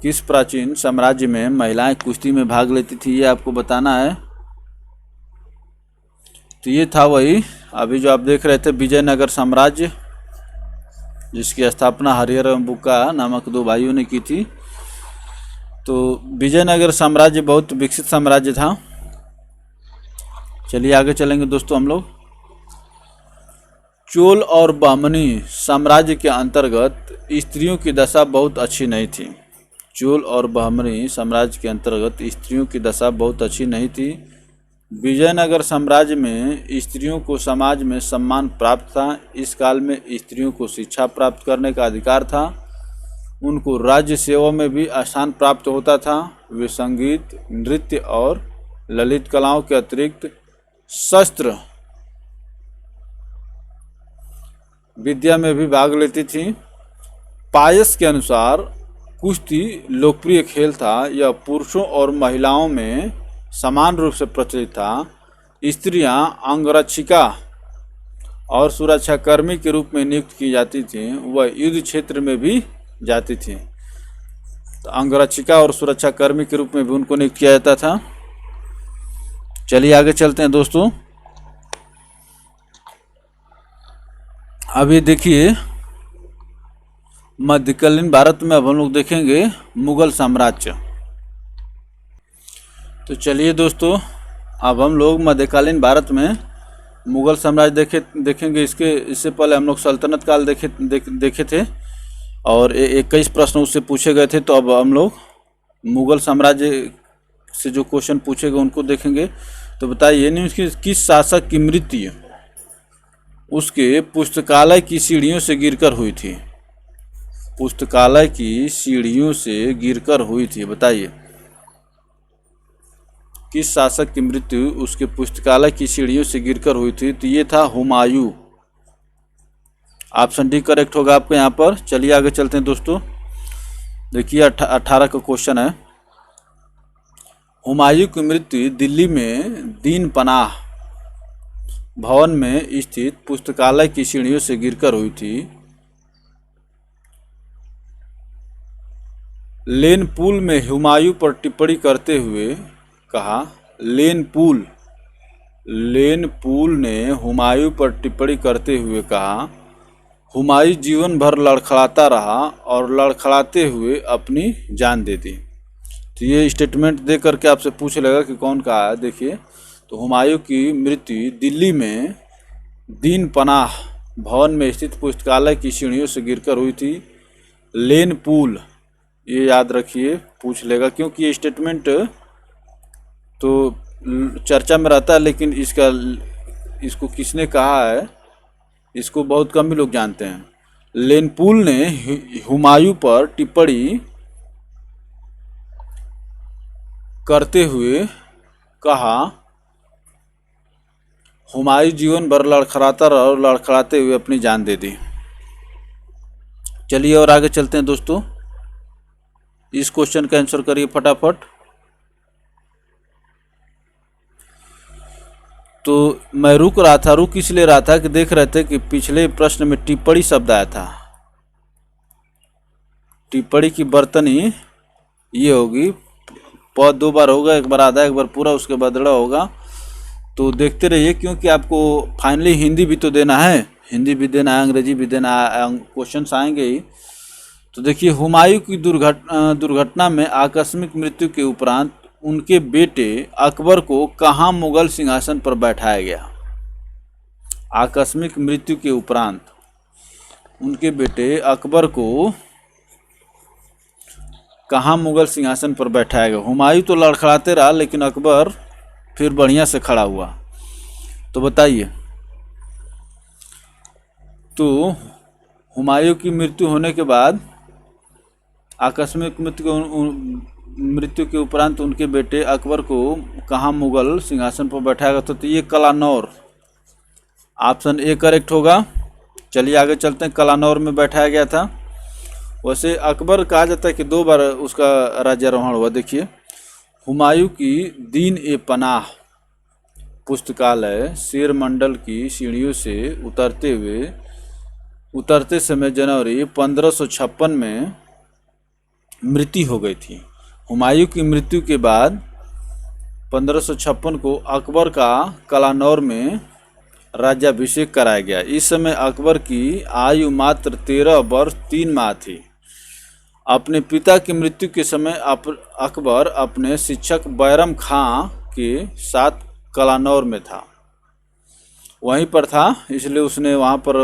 किस प्राचीन साम्राज्य में महिलाएं कुश्ती में भाग लेती थी, ये आपको बताना है। तो ये था वही अभी जो आप देख रहे थे विजयनगर साम्राज्य, जिसकी स्थापना हरिहर एवं बुक्का नामक 2 भाइयों ने की थी। तो विजयनगर साम्राज्य बहुत विकसित साम्राज्य था। चलिए आगे चलेंगे दोस्तों हम लोग। चोल और बहमनी साम्राज्य के अंतर्गत स्त्रियों की दशा बहुत अच्छी नहीं थी। चोल और बहमनी साम्राज्य के अंतर्गत स्त्रियों की दशा बहुत अच्छी नहीं थी। विजयनगर साम्राज्य में स्त्रियों को समाज में सम्मान प्राप्त था। इस काल में स्त्रियों को शिक्षा प्राप्त करने का अधिकार था। उनको राज्य सेवा में भी स्थान प्राप्त होता था। वे संगीत, नृत्य और ललित कलाओं के अतिरिक्त शस्त्र विद्या में भी भाग लेती थी। पायस के अनुसार कुश्ती लोकप्रिय खेल था। यह पुरुषों और महिलाओं में समान रूप से प्रचलित था। स्त्रियां अंगरक्षिका और सुरक्षाकर्मी के रूप में नियुक्त की जाती थीं। वह युद्ध क्षेत्र में भी जाती थीं। तो अंगरक्षिका और सुरक्षाकर्मी के रूप में भी उनको नियुक्त किया जाता था। चलिए आगे चलते हैं दोस्तों। अभी देखिए मध्यकालीन भारत में अब हम लोग देखेंगे मुगल साम्राज्य। तो चलिए दोस्तों अब हम लोग मध्यकालीन भारत में मुगल साम्राज्य देखेंगे। इससे पहले हम लोग सल्तनत काल देखे थे और 21 प्रश्न उससे पूछे गए थे। तो अब हम लोग मुगल साम्राज्य से जो क्वेश्चन पूछे गए उनको देखेंगे। तो बताइए नहीं किस शासक की मृत्यु उसके पुस्तकालय की सीढ़ियों से गिरकर हुई थी? पुस्तकालय की सीढ़ियों से गिरकर हुई थी, बताइए किस शासक की मृत्यु उसके पुस्तकालय की सीढ़ियों से गिरकर हुई थी? तो ये था हुमायूं। ऑप्शन डी करेक्ट होगा आपको यहाँ पर। चलिए आगे चलते हैं दोस्तों। देखिए 18 का क्वेश्चन है। हुमायूं की मृत्यु दिल्ली में दीन पनाह भवन में स्थित पुस्तकालय की सीढ़ियों से गिरकर हुई थी। लेन पूल में हुमायूं पर टिप्पणी करते हुए कहा। लेन पूल ने हुमायूं पर टिप्पणी करते हुए कहा, हुमायूं जीवन भर लड़खड़ाता रहा और लड़खड़ाते हुए अपनी जान दे दी। तो ये स्टेटमेंट दे करके आपसे पूछ लेगा कि कौन कहा है। देखिए तो हुमायूं की मृत्यु दिल्ली में दीन पनाह भवन में स्थित पुस्तकालय की सीढ़ियों से गिरकर हुई थी। लेन पूल, ये याद रखिए, पूछ लेगा क्योंकि ये स्टेटमेंट तो चर्चा में रहता है, लेकिन इसको किसने कहा है इसको बहुत कम ही लोग जानते हैं। लेनपुल ने हुमायूं पर टिप्पणी करते हुए कहा, हुमायूं जीवन भर लड़खड़ाता रहा और लड़खड़ाते हुए अपनी जान दे दी। चलिए और आगे चलते हैं दोस्तों, इस क्वेश्चन का आंसर करिए फटाफट। तो मैं रुक इसलिए रहा था कि देख रहे थे कि पिछले प्रश्न में टिप्पणी शब्द आया था। टिप्पणी की बर्तनी ये होगी, पद 2 बार होगा, एक बार आधा एक बार पूरा, उसके बाद ड़ होगा। तो देखते रहिए क्योंकि आपको फाइनली हिंदी भी तो देना है, हिंदी भी देना है, अंग्रेजी भी देना है, क्वेश्चन आएंगे ही। तो देखिए, हुमायूं की दुर्घटना में आकस्मिक मृत्यु के उपरांत उनके बेटे अकबर को कहाँ मुगल सिंहासन पर बैठाया गया? आकस्मिक मृत्यु के उपरांत उनके बेटे अकबर को कहाँ मुगल सिंहासन पर बैठाया गया? हुमायूं तो लड़खड़ाते रहा, लेकिन अकबर फिर बढ़िया से खड़ा हुआ। तो बताइए, तो हुमायूं की मृत्यु होने के बाद आकस्मिक मृत्यु के उपरांत उनके बेटे अकबर को कहाँ मुगल सिंहासन पर बैठाया गया था? तो ये कलानौर, ऑप्शन ए करेक्ट होगा। चलिए आगे चलते हैं, कलानौर में बैठाया गया था। वैसे अकबर कहा जाता है कि 2 बार उसका राज्यारोहण हुआ। देखिए, हुमायूं की दीन ए पनाह पुस्तकालय शेर मंडल की सीढ़ियों से उतरते समय जनवरी 1556 में मृत्यु हो गई थी। हुमायूं की मृत्यु के बाद 1556 को अकबर का कलानौर में राज्याभिषेक कराया गया। इस समय अकबर की आयु मात्र 13 वर्ष 3 माह थी। अपने पिता की मृत्यु के समय अकबर अपने शिक्षक बैरम खां के साथ कलानौर में था, वहीं पर था, इसलिए उसने वहाँ पर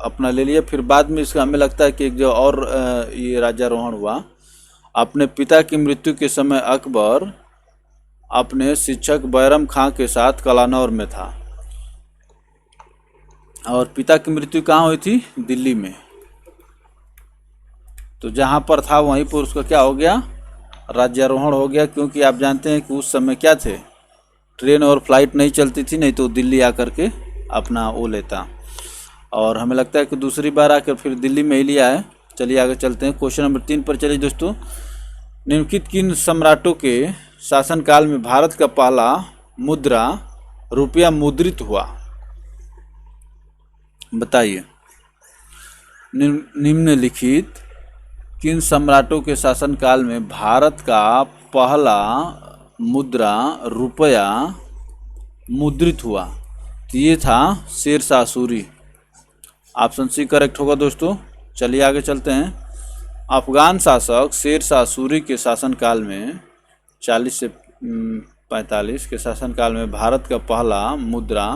अपना ले लिया। फिर बाद में इसका हमें लगता है कि एक जो और ये राज्यारोहण हुआ। अपने पिता की मृत्यु के समय अकबर अपने शिक्षक बैरम खां के साथ कलानौर में था, और पिता की मृत्यु कहाँ हुई थी? दिल्ली में। तो जहाँ पर था वहीं पर उसका क्या हो गया? राज्यारोहण हो गया। क्योंकि आप जानते हैं कि उस समय क्या थे, ट्रेन और फ्लाइट नहीं चलती थी, नहीं तो दिल्ली आकर के अपना वो लेता। और हमें लगता है कि दूसरी बार आकर फिर दिल्ली में ही लिया है। चलिए आगे चलते हैं, क्वेश्चन नंबर 3 पर चलिए दोस्तों। निम्नलिखित किन सम्राटों के शासनकाल में भारत का पहला मुद्रा रुपया मुद्रित हुआ? बताइए, निम्नलिखित किन सम्राटों के शासनकाल में भारत का पहला मुद्रा रुपया मुद्रित हुआ? तो ये था Sher Shah Suri. Option C correct होगा दोस्तों। चलिए आगे चलते हैं। अफगान शासक शेरशाह सूरी के शासनकाल में 40 से 45 के शासनकाल में भारत का पहला मुद्रा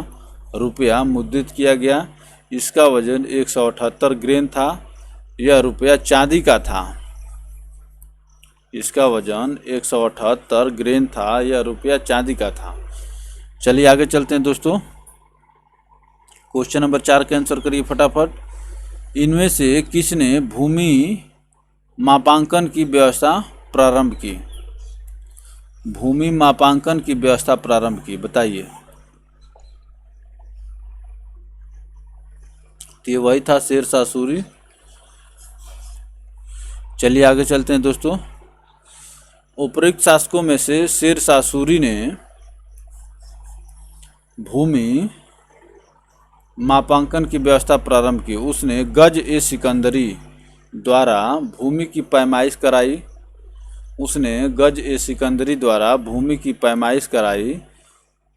रुपया मुद्रित किया गया। इसका वजन 178 ग्रेन था। यह रुपया चांदी का था। इसका वजन 178 ग्रेन था। यह रुपया चांदी का था। चलिए आगे चलते हैं दोस्तों। क्वेश्चन नंबर 4 का आंसर करिए फटाफट। इनमें से किसने भूमि मापांकन की व्यवस्था प्रारंभ की? भूमि मापांकन की व्यवस्था प्रारंभ की, बताइए। तो ये वही था शेरशाह सूरी। चलिए आगे चलते हैं दोस्तों। उपरोक्त शासकों में से शेरशाह सूरी ने भूमि मापांकन की व्यवस्था प्रारंभ की। उसने गज ए सिकंदरी द्वारा भूमि की पैमाइश कराई। उसने गज ए सिकंदरी द्वारा भूमि की पैमाइश कराई।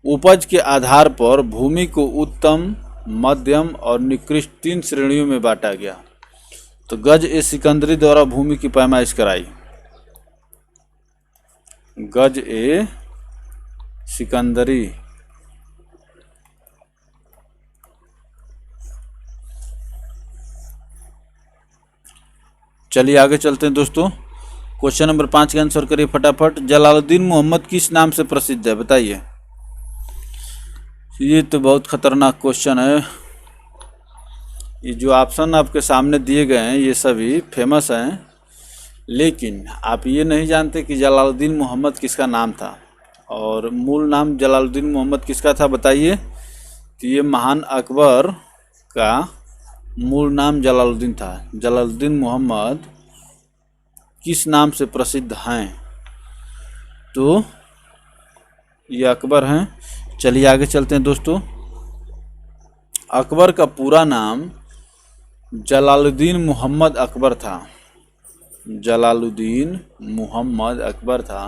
उपज के आधार पर भूमि को उत्तम, मध्यम और निकृष्ट 3 श्रेणियों में बांटा गया। तो गज ए सिकंदरी द्वारा भूमि की पैमाइश कराई। गज ए सिकंदरी चलिए आगे चलते हैं दोस्तों। क्वेश्चन नंबर 5 का आंसर करिए फटाफट। जलालुद्दीन मोहम्मद किस नाम से प्रसिद्ध है? बताइए। ये तो बहुत खतरनाक क्वेश्चन है। ये जो ऑप्शन आपके सामने दिए गए हैं ये सभी फेमस हैं, लेकिन आप ये नहीं जानते कि जलालुद्दीन मोहम्मद किसका नाम था। और मूल नाम जलालुद्दीन मोहम्मद किसका था बताइए। तो ये महान अकबर का मूल नाम जलालुद्दीन था। जलालुद्दीन मोहम्मद किस नाम से प्रसिद्ध हैं? तो ये अकबर हैं। चलिए आगे चलते हैं दोस्तों। अकबर का पूरा नाम जलालुद्दीन मोहम्मद अकबर था। जलालुद्दीन मोहम्मद अकबर था।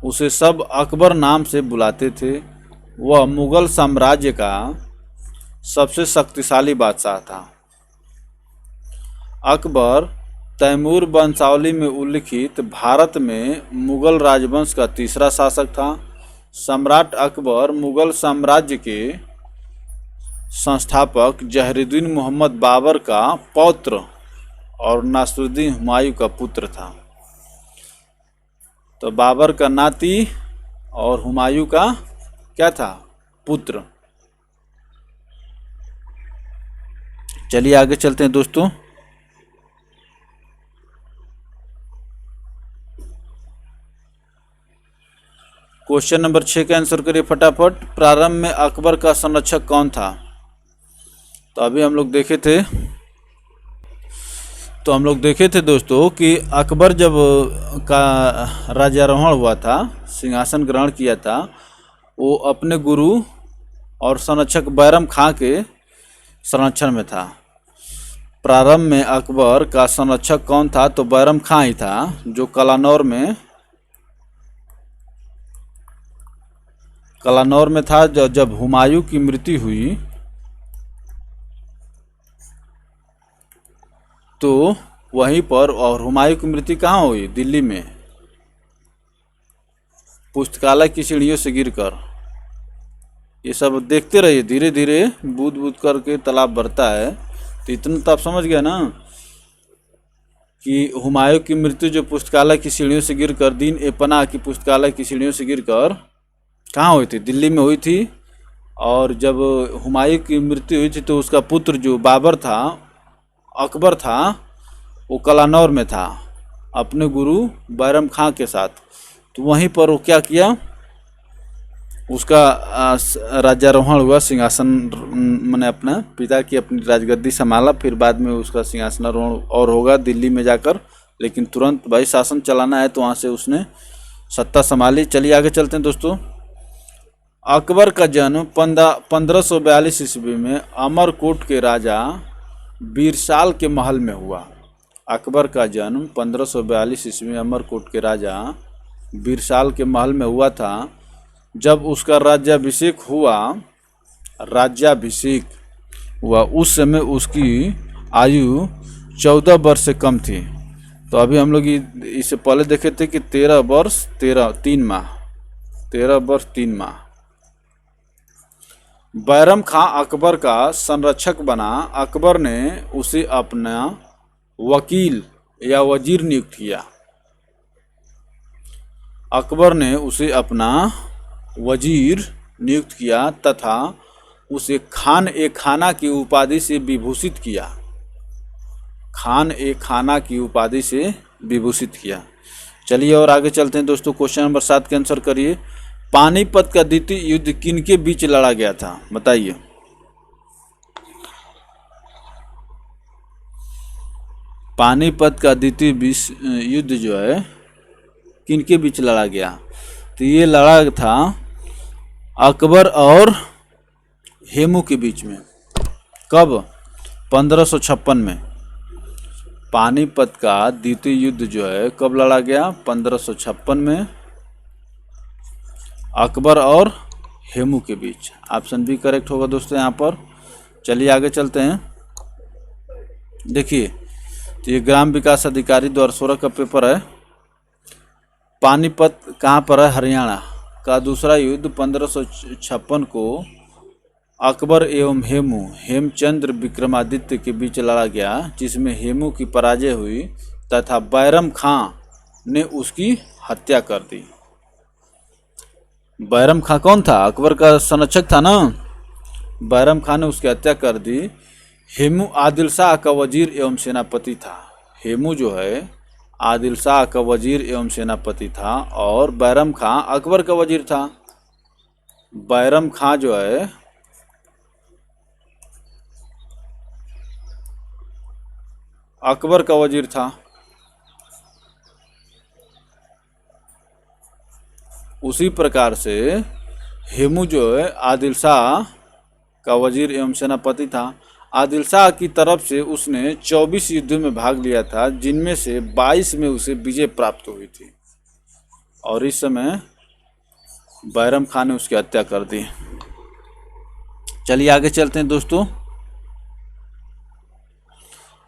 उसे सब अकबर नाम से बुलाते थे। वह मुगल साम्राज्य का सबसे शक्तिशाली बादशाह था। अकबर तैमूर वंशावली में उल्लिखित भारत में मुगल राजवंश का तीसरा शासक था। सम्राट अकबर मुगल साम्राज्य के संस्थापक जहरुद्दीन मोहम्मद बाबर का पौत्र और नासिरुद्दीन हुमायूं का पुत्र था। तो बाबर का नाती और हुमायूं का क्या था? पुत्र। चलिए आगे चलते हैं दोस्तों। क्वेश्चन नंबर 6 का आंसर करिए फटाफट। प्रारंभ में अकबर का संरक्षक कौन था? तो अभी हम लोग देखे थे दोस्तों कि अकबर जब का राज्यारोहण हुआ था, सिंहासन ग्रहण किया था, वो अपने गुरु और संरक्षक बैरम खां के संरक्षण में था। प्रारंभ में अकबर का संरक्षक कौन था? तो बैरम खां ही था, जो कलानौर में था। जब हुमायूं की मृत्यु हुई तो वहीं पर, और हुमायूं की मृत्यु कहाँ हुई? दिल्ली में, पुस्तकालय की सीढ़ियों से गिरकर। ये सब देखते रहिए, धीरे धीरे बूंद बूंद करके तालाब भरता है। तो इतना तो आप समझ गए ना कि हुमायूं की मृत्यु जो पुस्तकालय की सीढ़ियों से गिरकर, दीन ए पनाह की पुस्तकालय की सीढ़ियों से गिरकर कहाँ हुई थी? दिल्ली में हुई थी। और जब हुमायूं की मृत्यु हुई थी तो उसका पुत्र जो बाबर था, अकबर था, वो कलानौर में था अपने गुरु बैरम खां के साथ। तो वहीं पर वो क्या किया, उसका राज्यारोहण हुआ, सिंहासन मैंने अपना पिता की अपनी राजगद्दी संभाला। फिर बाद में उसका सिंहासनारोहण और होगा दिल्ली में जाकर, लेकिन तुरंत भाई शासन चलाना है तो वहाँ से उसने सत्ता संभाली। चलिए आगे चलते हैं दोस्तों। अकबर का जन्म 1542 ईस्वी में अमरकोट के राजा बीरसाल के महल में हुआ। अकबर का जन्म 1542 ईस्वी में अमरकोट के राजा बीरसाल के महल में हुआ था। जब उसका राज्याभिषेक हुआ उस समय उसकी आयु 14 वर्ष से कम थी। तो अभी हम लोग इससे पहले देखे थे कि 13 वर्ष 3 माह। बैरम खां अकबर का संरक्षक बना। अकबर ने उसे अपना वकील या वजीर नियुक्त किया। अकबर ने उसे अपना वजीर नियुक्त किया तथा उसे खान ए खाना की उपाधि से विभूषित किया। खान ए खाना की उपाधि से विभूषित किया। चलिए और आगे चलते हैं दोस्तों। क्वेश्चन नंबर 7 के आंसर करिए। पानीपत का द्वितीय युद्ध किनके बीच लड़ा गया था? बताइए। पानीपत का द्वितीय युद्ध जो है किनके बीच लड़ा गया? तो ये लड़ा था अकबर और हेमू के बीच में। कब? 1556 में। पानीपत का द्वितीय युद्ध जो है कब लड़ा गया? 1556 में, अकबर और हेमू के बीच। ऑप्शन बी करेक्ट होगा दोस्तों यहाँ पर। चलिए आगे चलते हैं। देखिए, तो ये ग्राम विकास अधिकारी 2016 का पेपर है। पानीपत कहाँ पर है? हरियाणा का दूसरा युद्ध 1556 को अकबर एवं हेमचंद्र विक्रमादित्य के बीच लड़ा गया, जिसमें हेमू की पराजय हुई तथा बैरम खां ने उसकी हत्या कर दी। बैरम खां कौन था? अकबर का संरक्षक था ना। बैरम खां ने उसकी हत्या कर दी। हेमू आदिल शाह का वजीर एवं सेनापति था। हेमू जो है आदिल शाह का वजीर एवं सेनापति था और बैरम खां अकबर का वजीर था। बैरम खां जो है अकबर का वजीर था। उसी प्रकार से हेमू जो है आदिल शाह का वजीर एवं सेनापति था। आदिल शाह की तरफ से उसने 24 युद्धों में भाग लिया था, जिनमें से 22 में उसे विजय प्राप्त हुई थी और इस समय बैरम खान ने उसकी हत्या कर दी। चलिए आगे चलते हैं दोस्तों।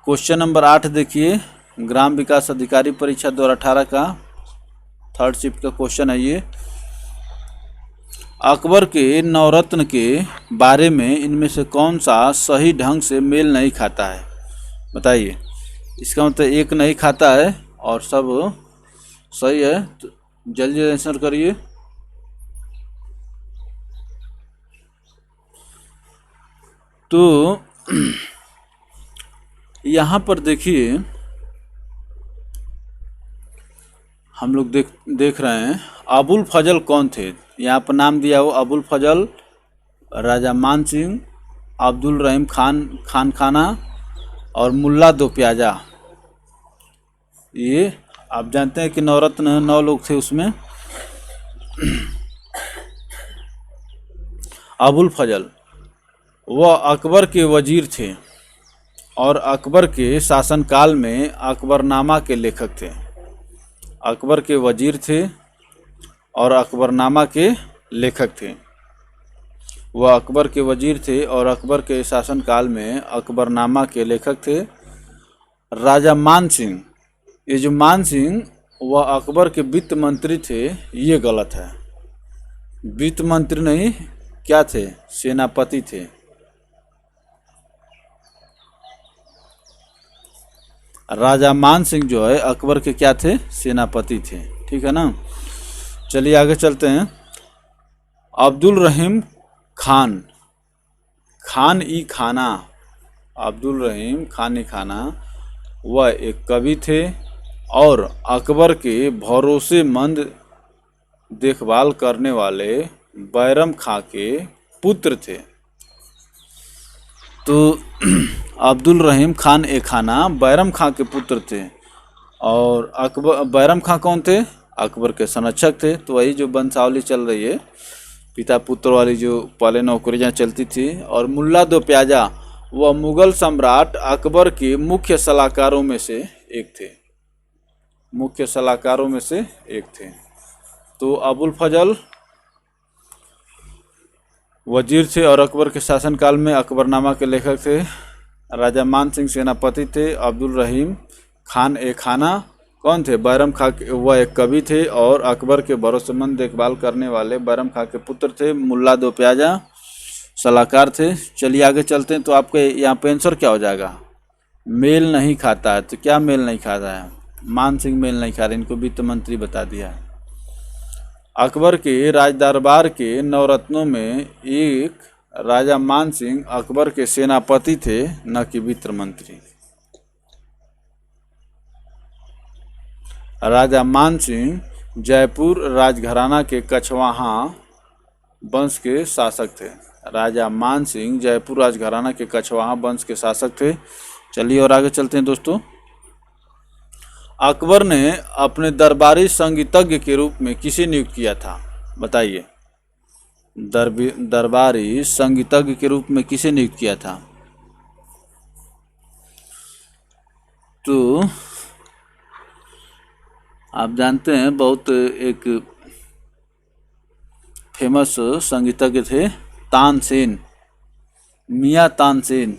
क्वेश्चन नंबर 8 देखिए, ग्राम विकास अधिकारी परीक्षा 2018 का 3rd शिफ्ट का क्वेश्चन है ये। अकबर के नवरत्न के बारे में इनमें से कौन सा सही ढंग से मेल नहीं खाता है, बताइए। इसका मतलब एक नहीं खाता है और सब सही है, तो जल्दी आंसर करिए। तो यहाँ पर देखिए हम लोग देख रहे हैं अबुल फजल कौन थे। यहाँ पर नाम दिया हो अबुल फजल, राजा मान सिंह, अब्दुल रहीम खान खाना और मुल्ला दो प्याजा। ये आप जानते हैं कि नवरत्न 9 लोग थे उसमें। अबुल फजल वह अकबर के वजीर थे और अकबर के शासनकाल में अकबरनामा के लेखक थे। अकबर के वजीर थे और अकबरनामा के लेखक थे। वह अकबर के वजीर थे और अकबर के शासनकाल में अकबरनामा के लेखक थे। राजा मान सिंह, ये जो मान सिंह वह अकबर के वित्त मंत्री थे, ये गलत है। वित्त मंत्री नहीं, क्या थे, सेनापति थे। राजा मान सिंह जो है अकबर के क्या थे, सेनापति थे, ठीक है ना। चलिए आगे चलते हैं। अब्दुल रहीम खान ई खाना, अब्दुल रहीम खान ई खाना वह एक कवि थे और अकबर के भरोसेमंद देखभाल करने वाले बैरम खां के पुत्र थे। तो अब्दुल रहीम खान ए खाना बैरम खां के पुत्र थे और बैरम खां कौन थे, अकबर के संरक्षक थे। तो वही जो वंशावली चल रही है, पिता पुत्र वाली जो पहले नौकरियां चलती थी। और मुल्ला दो प्याजा वह मुगल सम्राट अकबर के मुख्य सलाहकारों में से एक थे, मुख्य सलाहकारों में से एक थे। तो अबुल फजल वजीर थे और अकबर के शासनकाल में अकबरनामा के लेखक थे। राजा मान सिंह सेनापति थे। अब्दुल रहीम खान ए खाना कौन थे, बैरम खां के, वह एक कवि थे और अकबर के भरोसेमंद देखभाल करने वाले बैरम खां के पुत्र थे। मुल्ला दो प्याजा सलाहकार थे। चलिए आगे चलते हैं। तो आपके यहाँ पे आंसर क्या हो जाएगा, मेल नहीं खाता है। तो क्या मेल नहीं खाता है, मान सिंह मेल नहीं खा रहे, इनको वित्त मंत्री बता दिया है। अकबर के राजदरबार के नवरत्नों में एक राजा मान सिंह अकबर के सेनापति थे, न कि वित्त मंत्री। राजा मान सिंह जयपुर राजघराना के कछवाहा वंश के शासक थे। राजा मान सिंह जयपुर राजघराना के कछवाहा वंश के शासक थे। चलिए और आगे चलते हैं दोस्तों। अकबर ने अपने दरबारी संगीतज्ञ के रूप में किसे नियुक्त किया था, बताइए। दरबारी संगीतज्ञ के रूप में किसे नियुक्त किया था। तो आप जानते हैं बहुत एक फेमस संगीतज्ञ थे तानसेन, मियां तानसेन।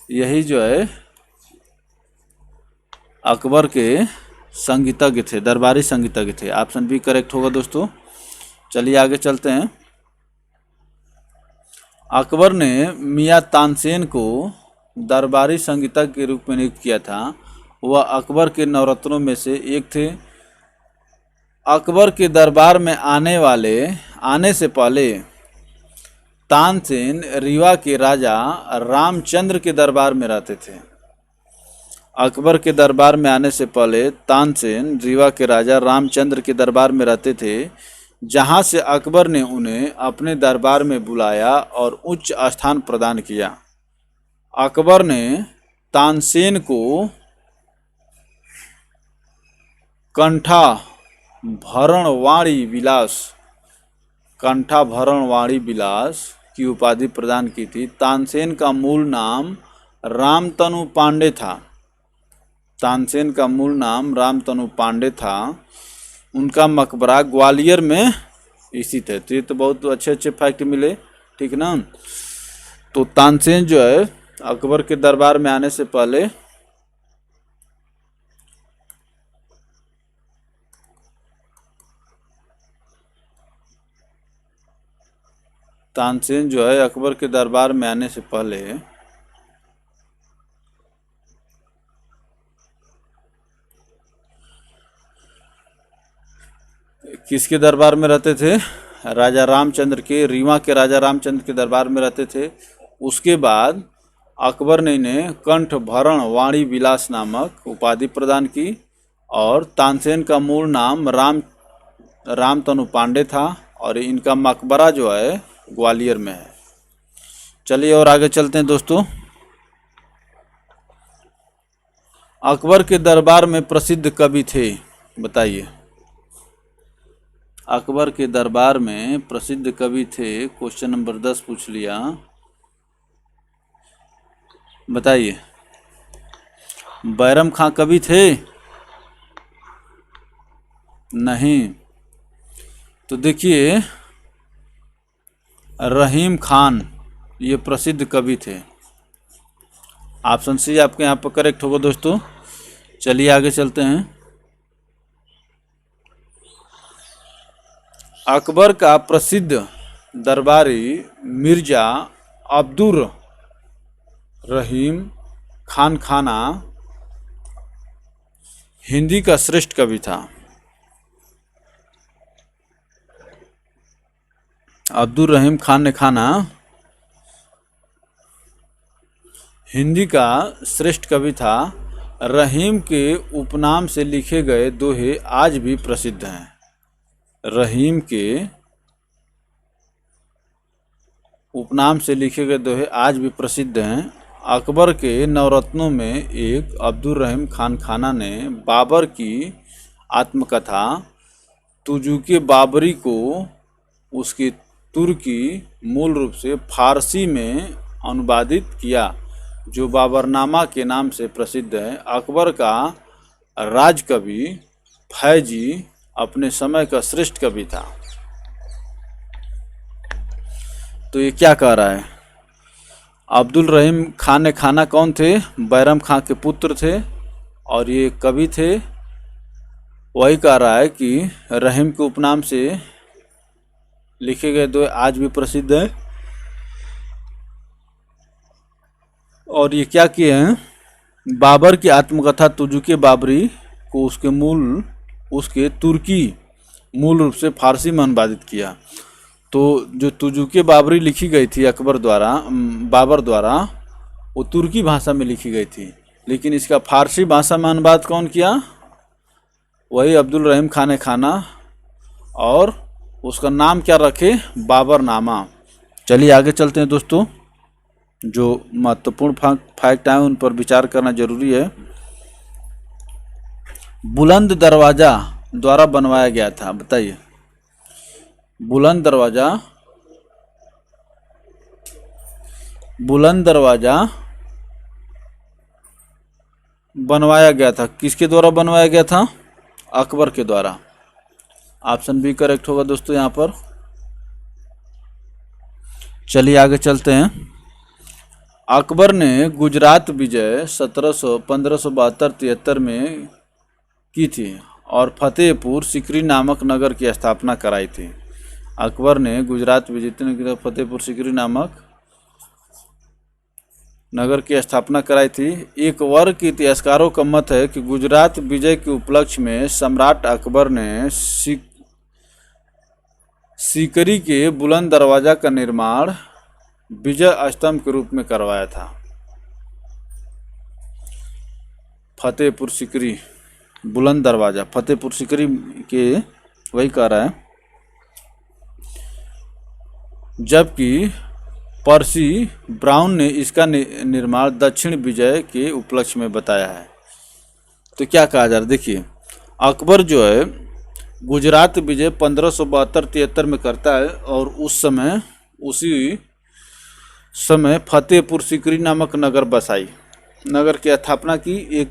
यही जो है अकबर के संगीतज्ञ थे, दरबारी संगीतज्ञ थे। ऑप्शन बी करेक्ट होगा दोस्तों। चलिए आगे चलते हैं। अकबर ने मियां तानसेन को दरबारी संगीतज्ञ के रूप में नियुक्त किया था। वह अकबर के नवरत्नों में से एक थे। अकबर के दरबार में आने से पहले तानसेन रीवा के राजा रामचंद्र के दरबार में रहते थे। अकबर के दरबार में आने से पहले तानसेन रीवा के राजा रामचंद्र के दरबार में रहते थे, जहां से अकबर ने उन्हें अपने दरबार में बुलाया और उच्च स्थान प्रदान किया। अकबर ने तानसेन को कंठाभरणवाणी विलास की उपाधि प्रदान की थी। तानसेन का मूल नाम रामतनु पांडे था। उनका मकबरा ग्वालियर में स्थित है। तो ये तो बहुत अच्छे अच्छे फैक्ट मिले, ठीक ना। तो तानसेन जो है अकबर के दरबार में आने से पहले अकबर के दरबार में आने से पहले किसके दरबार में रहते थे? राजा रामचंद्र के, रीवा के राजा रामचंद्र के दरबार में रहते थे। उसके बाद अकबर ने इन्हें कंठभरण वाणी विलास नामक उपाधि प्रदान की और तानसेन का मूल नाम रामतनु पांडे था और इनका मकबरा जो है ग्वालियर में है। चलिए और आगे चलते हैं दोस्तों। अकबर के दरबार में प्रसिद्ध कवि थे, बताइए। अकबर के दरबार में प्रसिद्ध कवि थे, क्वेश्चन नंबर 10 पूछ लिया, बताइए। बैरम खां कवि थे? नहीं। तो देखिए रहीम खान ये प्रसिद्ध कवि थे। ऑप्शन सी आपके यहाँ पर करेक्ट होगा दोस्तों। चलिए आगे चलते हैं। अकबर का प्रसिद्ध दरबारी मिर्जा अब्दुर रहीम खाना हिंदी का श्रेष्ठ कवि था। अब्दुल रहीम खाना हिंदी का श्रेष्ठ कवि था। रहीम के उपनाम से लिखे गए दोहे आज भी प्रसिद्ध हैं। रहीम के उपनाम से लिखे गए दोहे आज भी प्रसिद्ध हैं। अकबर के नवरत्नों में एक अब्दुल रहीम खाना ने बाबर की आत्मकथा तुजुके बाबरी को उसकी तुर्की मूल रूप से फारसी में अनुवादित किया, जो बाबरनामा के नाम से प्रसिद्ध है। अकबर का राजकवि फैजी अपने समय का श्रेष्ठ कवि था। तो ये क्या कह रहा है? अब्दुल रहीम खाना कौन थे? बैरम खां के पुत्र थे और ये कवि थे। वही कह रहा है कि रहीम के उपनाम से लिखे गए दो आज भी प्रसिद्ध है। और ये क्या किए हैं? बाबर की आत्मकथा तुजुके बाबरी को उसके तुर्की मूल रूप से फारसी में अनुवादित किया। तो जो तुजुके बाबरी लिखी गई थी बाबर द्वारा वो तुर्की भाषा में लिखी गई थी, लेकिन इसका फारसी भाषा में अनुवाद कौन किया? वही अब्दुल रहीम खाना, और उसका नाम क्या रखे? बाबरनामा। चलिए आगे चलते हैं दोस्तों। जो महत्वपूर्ण फैक्ट हैं उन पर विचार करना जरूरी है। बुलंद दरवाजा द्वारा बनवाया गया था, बताइए। बुलंद दरवाजा बनवाया गया था, किसके द्वारा बनवाया गया था? अकबर के द्वारा। ऑप्शन बी करेक्ट होगा दोस्तों यहाँ पर। चलिए आगे चलते हैं। अकबर ने गुजरात विजय 1572-73 में की थी और फतेहपुर सीकरी नामक नगर की स्थापना कराई थी। अकबर ने गुजरात विजय फतेहपुर सीकरी नामक नगर की स्थापना कराई थी। एक वर्ग के इतिहासकारों का मत है कि गुजरात विजय के उपलक्ष्य में सम्राट अकबर ने सीकरी के बुलंद दरवाजा का निर्माण विजय स्तंभ के रूप में करवाया था? फतेहपुर सीकरी, बुलंद दरवाजा, फतेहपुर सीकरी के वही कह रहा है। जबकि पर्सी ब्राउन ने इसका निर्माण दक्षिण विजय के उपलक्ष्य में बताया है। तो क्या कहा जा रहा है, देखिए अकबर जो है गुजरात विजय 1572-73 में करता है और उसी समय फतेहपुर सीकरी नामक नगर बसाई, नगर की स्थापना की। एक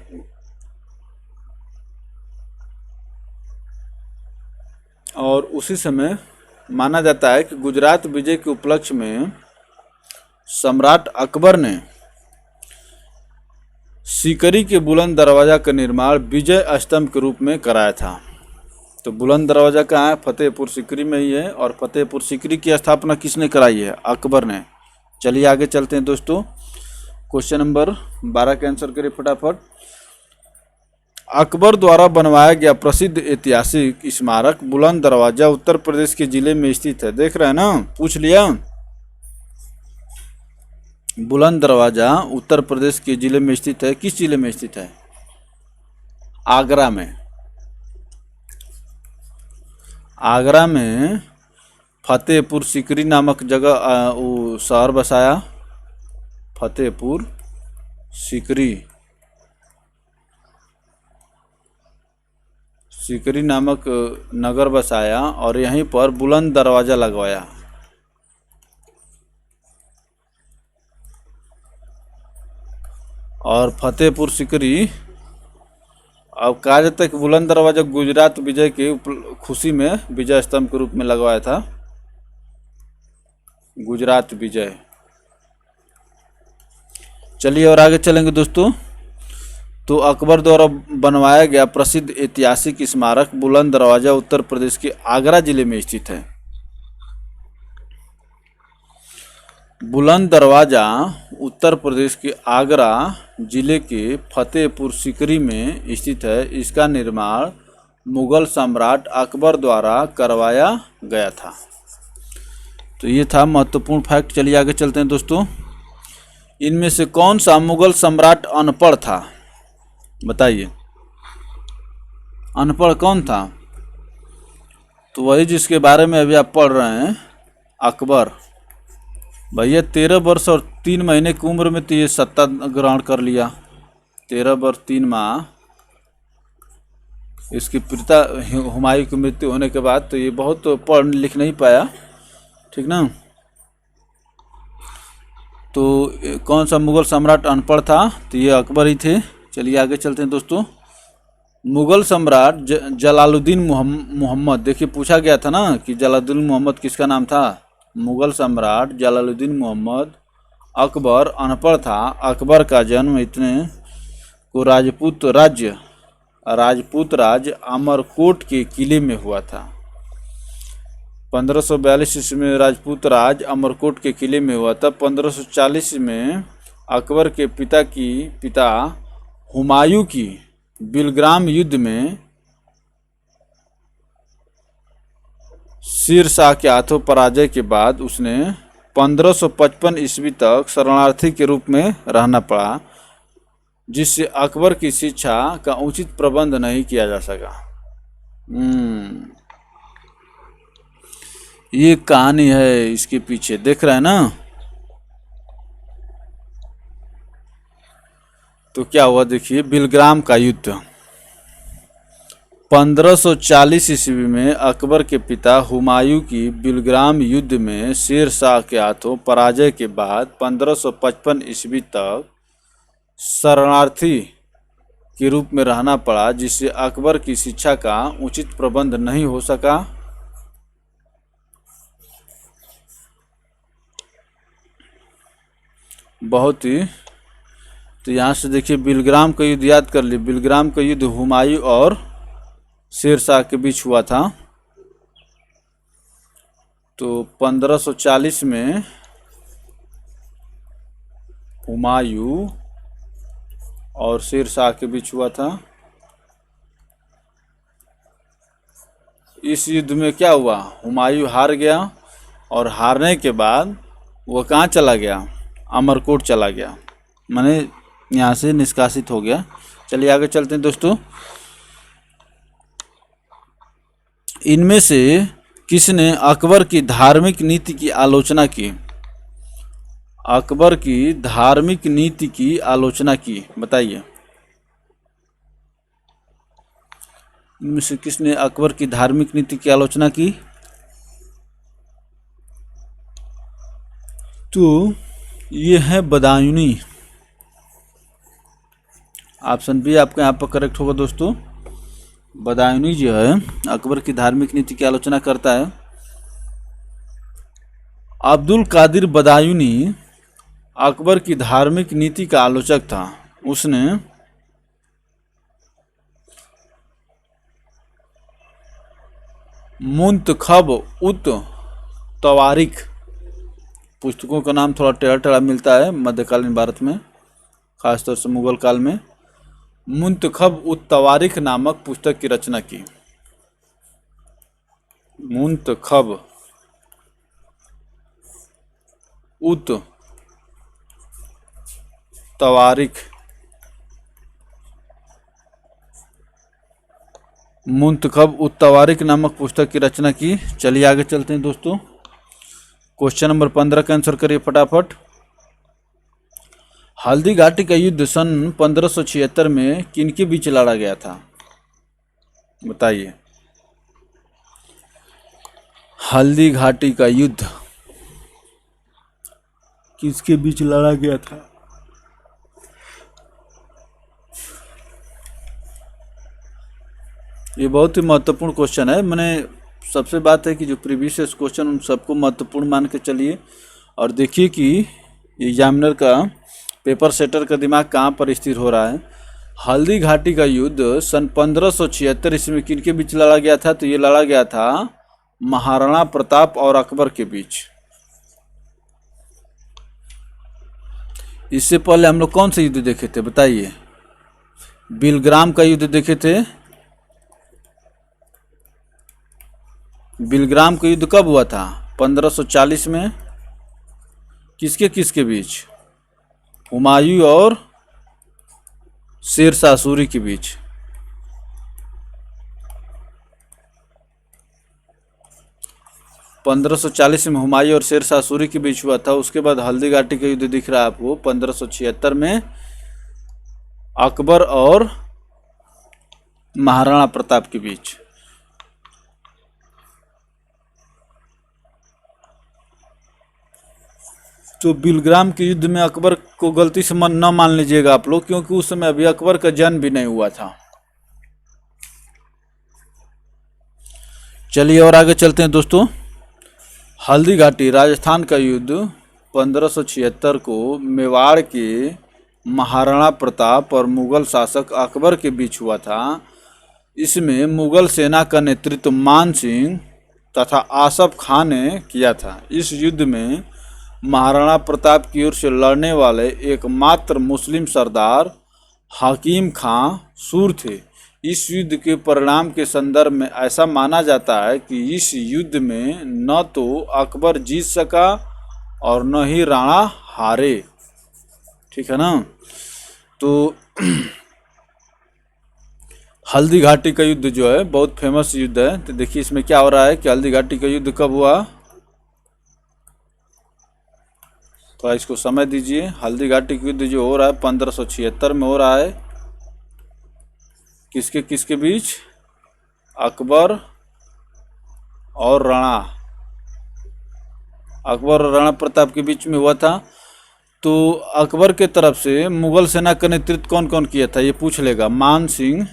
और उसी समय माना जाता है कि गुजरात विजय के उपलक्ष्य में सम्राट अकबर ने सीकरी के बुलंद दरवाजा का निर्माण विजय स्तंभ के रूप में कराया था। तो बुलंद दरवाजा कहाँ है? फतेहपुर सीकरी में ही है। और फतेहपुर सीकरी की स्थापना किसने कराई है? अकबर ने। चलिए आगे चलते हैं दोस्तों, क्वेश्चन नंबर 12 का आंसर करिए फटाफट। अकबर द्वारा बनवाया गया प्रसिद्ध ऐतिहासिक स्मारक बुलंद दरवाजा उत्तर प्रदेश के जिले में स्थित है। देख रहे हैं ना, पूछ लिया। बुलंद दरवाजा उत्तर प्रदेश के जिले में स्थित है। किस जिले में स्थित है? आगरा में। आगरा में फतेहपुर सीकरी नामक जगह वो शहर बसाया, फतेहपुर सीकरी नामक नगर बसाया और यहीं पर बुलंद दरवाजा लगवाया। और फतेहपुर सीकरी, अब कहा जाता है कि बुलंद दरवाजा गुजरात विजय के खुशी में विजय स्तंभ के रूप में लगवाया था। गुजरात विजय। चलिए और आगे चलेंगे दोस्तों। तो अकबर द्वारा बनवाया गया प्रसिद्ध ऐतिहासिक स्मारक बुलंद दरवाजा उत्तर प्रदेश के आगरा जिले में स्थित है। बुलंद दरवाजा उत्तर प्रदेश के आगरा जिले के फतेहपुर सीकरी में स्थित है। इसका निर्माण मुगल सम्राट अकबर द्वारा करवाया गया था। तो ये था महत्वपूर्ण फैक्ट। चलिए आगे चलते हैं दोस्तों। इनमें से कौन सा मुगल सम्राट अनपढ़ था? बताइए, अनपढ़ कौन था? तो वही जिसके बारे में अभी आप पढ़ रहे हैं, अकबर। भैया 13 वर्ष और 3 महीने की उम्र में तो ये सत्ता ग्रहण कर लिया। 13 वर्ष 3 माह इसके पिता हुमायूं की मृत्यु होने के बाद तो ये बहुत पढ़ लिख नहीं पाया, ठीक ना। तो कौन सा मुगल सम्राट अनपढ़ था? तो ये अकबर ही थे। चलिए आगे चलते हैं दोस्तों। मुगल सम्राट जलालुद्दीन मोहम्मद, देखिए पूछा गया था ना कि जलालुद्दीन मोहम्मद किसका नाम था? मुगल सम्राट जलालुद्दीन मोहम्मद अकबर अनपढ़ था। अकबर का जन्म इतने को राजपूत राज्य अमरकोट के किले में हुआ था। 1542 ईस्वी में राजपूत राज अमरकोट के किले में हुआ था। 1540 में अकबर के पिता हुमायूं की बिलग्राम युद्ध में शेर शाह के हाथों पराजय के बाद उसने 1555 ईस्वी तक शरणार्थी के रूप में रहना पड़ा, जिससे अकबर की शिक्षा का उचित प्रबंध नहीं किया जा सका। ये कहानी है इसके पीछे, देख रहे हैं ना। तो क्या हुआ देखिए, बिलग्राम का युद्ध 1540 ईस्वी में अकबर के पिता हुमायूं की बिलग्राम युद्ध में शेर शाह के हाथों पराजय के बाद 1555 ईस्वी तक शरणार्थी के रूप में रहना पड़ा, जिससे अकबर की शिक्षा का उचित प्रबंध नहीं हो सका। बहुत ही, तो यहाँ से देखिए बिलग्राम का युद्ध याद कर लिए। बिलग्राम का युद्ध हुमायूं और शेर शाह के बीच हुआ था। तो 1540 में हुमायूं और शेर शाह के बीच हुआ था। इस युद्ध में क्या हुआ, हुमायूं हार गया और हारने के बाद वो कहाँ चला गया? अमरकोट चला गया, माने यहाँ से निष्कासित हो गया। चलिए आगे चलते हैं दोस्तों। इनमें से किसने अकबर की धार्मिक नीति की आलोचना की? अकबर की धार्मिक नीति की आलोचना की, बताइए। इनमें से किसने अकबर की धार्मिक नीति की आलोचना की? तो ये है बदायूनी। ऑप्शन बी आपके यहाँ पर करेक्ट होगा दोस्तों। बदायूनी जो है अकबर की धार्मिक नीति की आलोचना करता है। अब्दुल कादिर बदायूनी अकबर की धार्मिक नीति का आलोचक था। उसने मुंतखब उत तवारिख, पुस्तकों का नाम थोड़ा टेढ़ा टेढ़ा मिलता है मध्यकालीन भारत में, खासतौर से मुगल काल में, मुंतखब उत तवारिख नामक पुस्तक की रचना की। मुंतखब उत तवारिख, मुंतखब उत तवारिख नामक पुस्तक की रचना की। चलिए आगे चलते हैं दोस्तों। क्वेश्चन नंबर 15 का आंसर करिए फटाफट। हल्दी घाटी का युद्ध सन 1576 में किनके बीच लड़ा गया था? बताइए। हल्दी घाटी का युद्ध किसके बीच लड़ा गया था? ये बहुत ही महत्वपूर्ण क्वेश्चन है। मैंने सबसे बात है कि जो प्रीवियस क्वेश्चन उन सबको महत्वपूर्ण मान के चलिए और देखिए कि एग्जामिनर का, पेपर सेटर का दिमाग कहाँ पर स्थिर हो रहा है। हल्दी घाटी का युद्ध सन 1576 ईस्वी में किनके बीच लड़ा गया था? तो ये लड़ा गया था महाराणा प्रताप और अकबर के बीच। इससे पहले हम लोग कौन से युद्ध देखे थे बताइए? बिलग्राम का युद्ध देखे थे। बिलग्राम का युद्ध कब हुआ था? 1540 में। किसके किसके बीच? हुमायूं और शेरशाह सूरी के बीच। पंद्रह सौ 1540 में हुमायूं और शेरशाह सूरी के बीच हुआ था। उसके बाद हल्दी घाटी का युद्ध दिख रहा है आपको 1576 में अकबर और महाराणा प्रताप के बीच। तो बिलग्राम के युद्ध में अकबर को गलती से न मान लीजिएगा आप लोग, क्योंकि उस समय अभी अकबर का जन्म भी नहीं हुआ था। चलिए और आगे चलते हैं दोस्तों। हल्दी घाटी राजस्थान का युद्ध 1576 को मेवाड़ के महाराणा प्रताप और मुगल शासक अकबर के बीच हुआ था। इसमें मुगल सेना का नेतृत्व मान सिंह तथा आसफ खान ने किया था। इस युद्ध में महाराणा प्रताप की ओर से लड़ने वाले एकमात्र मुस्लिम सरदार हकीम खां सूर थे। इस युद्ध के परिणाम के संदर्भ में ऐसा माना जाता है कि इस युद्ध में न तो अकबर जीत सका और न ही राणा हारे। ठीक है ना? तो हल्दी घाटी का युद्ध जो है बहुत फेमस युद्ध है। तो देखिए इसमें क्या हो रहा है कि हल्दी घाटी का युद्ध कब हुआ, तो इसको समय दीजिए। हल्दी घाटी का युद्ध जो हो रहा है 1576 में हो रहा है। किसके किसके बीच? अकबर और राणा, अकबर और राणा प्रताप के बीच में हुआ था। तो अकबर के तरफ से मुगल सेना का नेतृत्व कौन कौन किया था ये पूछ लेगा। मान सिंह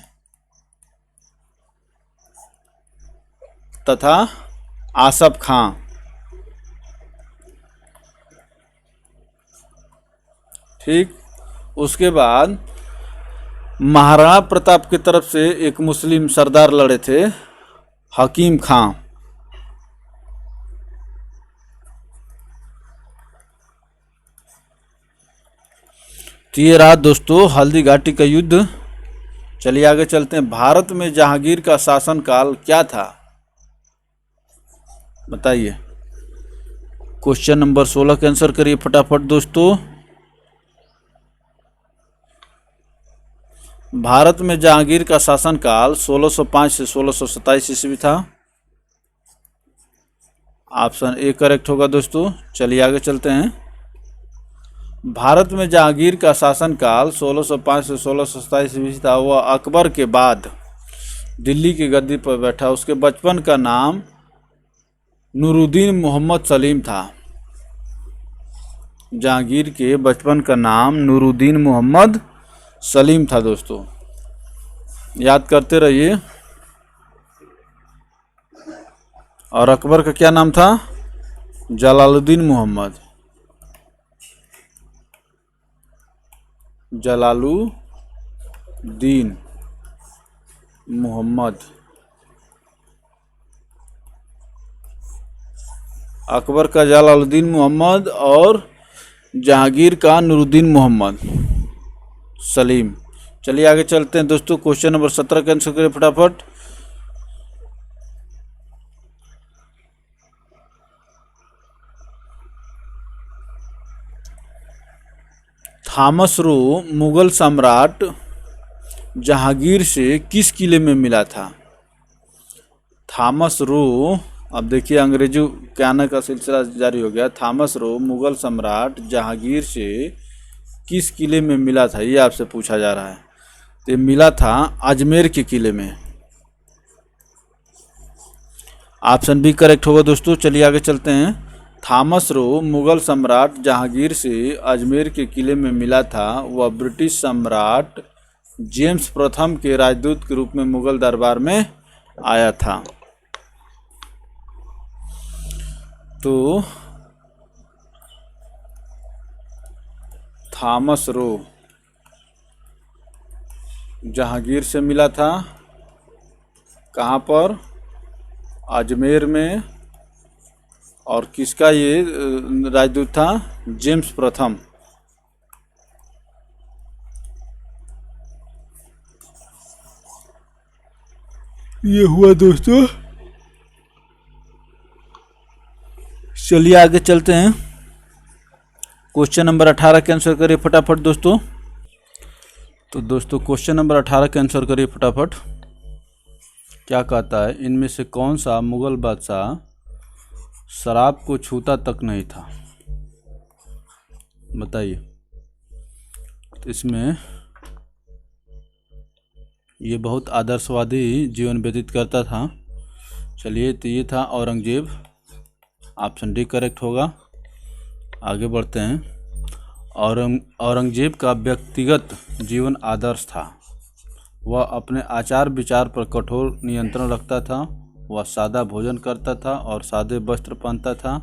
तथा आसफ खां। ठीक, उसके बाद महाराणा प्रताप की तरफ से एक मुस्लिम सरदार लड़े थे, हकीम खां। तो ये रहा दोस्तों हल्दी घाटी का युद्ध। चलिए आगे चलते हैं। भारत में जहांगीर का शासनकाल क्या था? बताइए। क्वेश्चन नंबर 16 का आंसर करिए फटाफट दोस्तों। भारत में जहांगीर का शासनकाल 1605 से 1627 ईस्वी था। ऑप्शन ए करेक्ट होगा दोस्तों। चलिए आगे चलते हैं। भारत में जहांगीर का शासनकाल 1605 से 1627 ईस्वी था। वह अकबर के बाद दिल्ली की गद्दी पर बैठा। उसके बचपन का नाम नूरुद्दीन मोहम्मद सलीम था। जहांगीर के बचपन का नाम नूरुद्दीन मोहम्मद सलीम था दोस्तों, याद करते रहिए। और अकबर का क्या नाम था? जलालुद्दीन मोहम्मद। जलालुद्दीन मोहम्मद। अकबर का जलालुद्दीन मोहम्मद और जहांगीर का नूरुद्दीन मोहम्मद सलीम। चलिए आगे चलते हैं दोस्तों। क्वेश्चन नंबर 17 का आंसर करिए फटाफट। थॉमस रो मुगल सम्राट जहांगीर से किस किले में मिला था? थॉमस रो, अब देखिए अंग्रेजों के आने का सिलसिला जारी हो गया। थॉमस रो मुगल सम्राट जहांगीर से किस किले में मिला था, ये आपसे पूछा जा रहा है। तो ये मिला था अजमेर के किले में। ऑप्शन बी करेक्ट होगा दोस्तों। चलिए आगे चलते हैं। थॉमस रो मुगल सम्राट जहांगीर से अजमेर के किले में मिला था। वह ब्रिटिश सम्राट जेम्स प्रथम के राजदूत के रूप में मुगल दरबार में आया था। तो थॉमस रो जहांगीर से मिला था, कहाँ पर? अजमेर में। और किसका ये राजदूत था? जेम्स प्रथम। ये हुआ दोस्तों। चलिए आगे चलते हैं। क्वेश्चन नंबर 18 के आंसर करिए फटाफट दोस्तों। तो दोस्तों क्वेश्चन नंबर 18 के आंसर करिए फटाफट। क्या कहता है? इनमें से कौन सा मुगल बादशाह शराब को छूता तक नहीं था? बताइए। तो इसमें ये बहुत आदर्शवादी जीवन व्यतीत करता था। चलिए, तो ये था औरंगजेब। ऑप्शन डी करेक्ट होगा। आगे बढ़ते हैं। औरंगजेब का व्यक्तिगत जीवन आदर्श था। वह अपने आचार विचार पर कठोर नियंत्रण रखता था। वह सादा भोजन करता था और सादे वस्त्र पहनता था।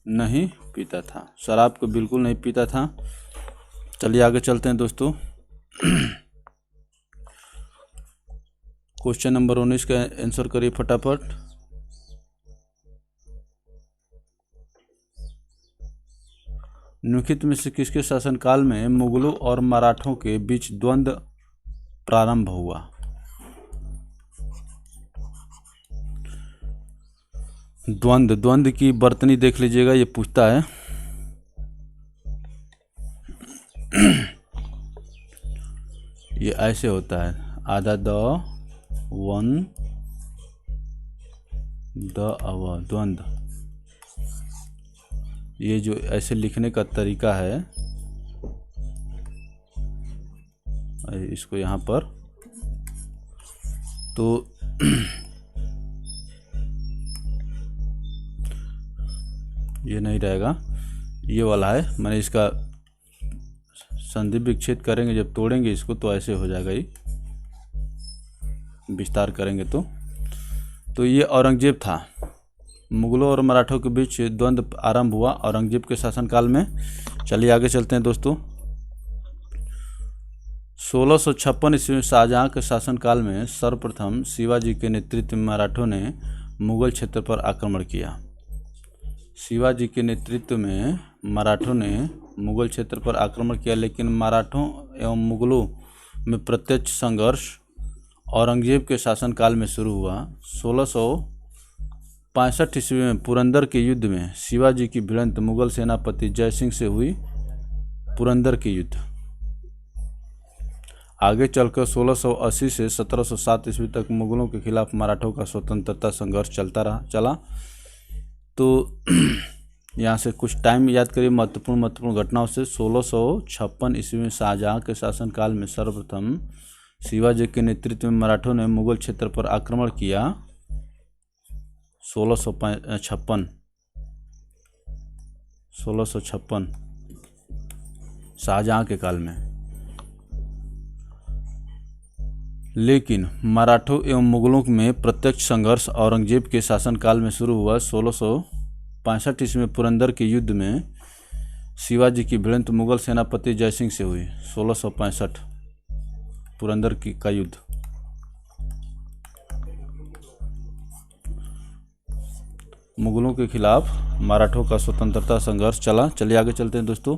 नहीं पीता था, शराब को बिल्कुल नहीं पीता था। चलिए आगे चलते हैं दोस्तों। क्वेश्चन नंबर 19 का आंसर करिए फटाफट। निम्नलिखित में से किसके शासनकाल में मुगलों और मराठों के बीच द्वंद्व प्रारंभ हुआ? द्वंद्व की बर्तनी देख लीजिएगा, ये पूछता है। ये ऐसे होता है, आधा द वन द अव द्वंद्व। ये जो ऐसे लिखने का तरीका है, इसको यहाँ पर तो ये नहीं रहेगा, ये वाला है। मैंने इसका संधि विच्छेद करेंगे, जब तोड़ेंगे इसको तो ऐसे हो जाएगा। ये विस्तार करेंगे तो ये औरंगजेब था। मुगलों और मराठों के बीच द्वंद्व आरंभ हुआ औरंगजेब के शासनकाल में। चलिए आगे चलते हैं दोस्तों। 1656 ईस्वी में शाहजहां के शासनकाल में सर्वप्रथम शिवाजी के नेतृत्व में मराठों ने मुगल क्षेत्र पर आक्रमण किया। शिवाजी के नेतृत्व में मराठों ने मुगल क्षेत्र पर आक्रमण किया, लेकिन मराठों एवं मुगलों में प्रत्यक्ष संघर्ष औरंगजेब के शासनकाल में शुरू हुआ। 1605 1665 ईस्वी में पुरंदर के युद्ध में शिवाजी की भिड़ंत मुगल सेनापति जय सिंह से हुई। पुरंदर के युद्ध। आगे चलकर 1680 से 1707 ईस्वी तक मुगलों के खिलाफ मराठों का स्वतंत्रता संघर्ष चला। तो यहाँ से कुछ टाइम याद करिए महत्वपूर्ण घटनाओं से। 1656 ईस्वी में शाहजहाँ के शासनकाल में सर्वप्रथम शिवाजी के नेतृत्व में मराठों ने मुगल क्षेत्र पर आक्रमण किया। 1656 शाहजहाँ के काल में। लेकिन मराठों एवं मुगलों में प्रत्यक्ष संघर्ष औरंगजेब के शासनकाल में शुरू हुआ। 1665 ईस्वी में पुरंदर के युद्ध में शिवाजी की भिड़ंत मुगल सेनापति जय सिंह से हुई। 1665 पुरंदर का युद्ध। मुगलों के खिलाफ मराठों का स्वतंत्रता संघर्ष चला। चलिए आगे चलते हैं दोस्तों।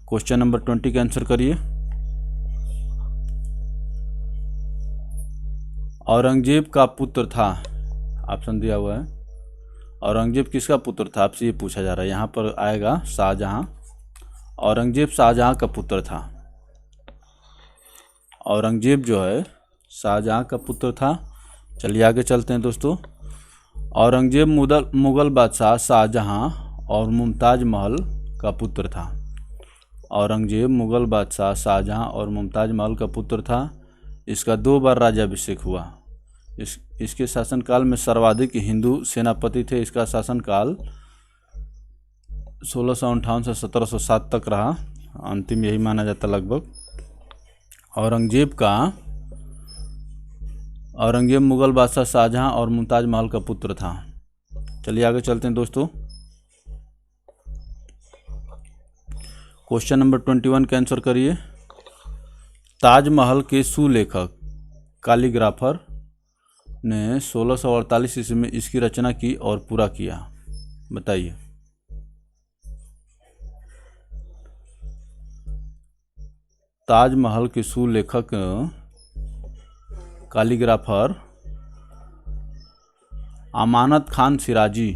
क्वेश्चन नंबर 20 का आंसर करिए। औरंगजेब का पुत्र था, ऑप्शन दिया हुआ है। औरंगजेब किसका पुत्र था आपसे ये पूछा जा रहा है। यहाँ पर आएगा शाहजहाँ। औरंगजेब शाहजहाँ का पुत्र था। औरंगजेब जो है शाहजहाँ का पुत्र था। चलिए आगे चलते हैं दोस्तों। औरंगजेब मुगल बादशाह शाहजहाँ और मुमताज महल का पुत्र था। औरंगजेब मुगल बादशाह शाहजहाँ और मुमताज महल का पुत्र था। इसका 2 बार राज्याभिषेक हुआ। इसके शासनकाल में सर्वाधिक हिंदू सेनापति थे। इसका शासनकाल 1658 से 1707 तक रहा। अंतिम यही माना जाता लगभग। औरंगजेब मुगल बादशाह शाहजहाँ और मुमताज महल का पुत्र था। चलिए आगे चलते हैं दोस्तों। क्वेश्चन नंबर 21 का आंसर करिए। ताजमहल के सुलेखक कैलीग्राफर ने 1648 ईस्वी में इसकी रचना की और पूरा किया। बताइए। ताजमहल के सुलेखक कैलीग्राफर अमानत खान सिराजी।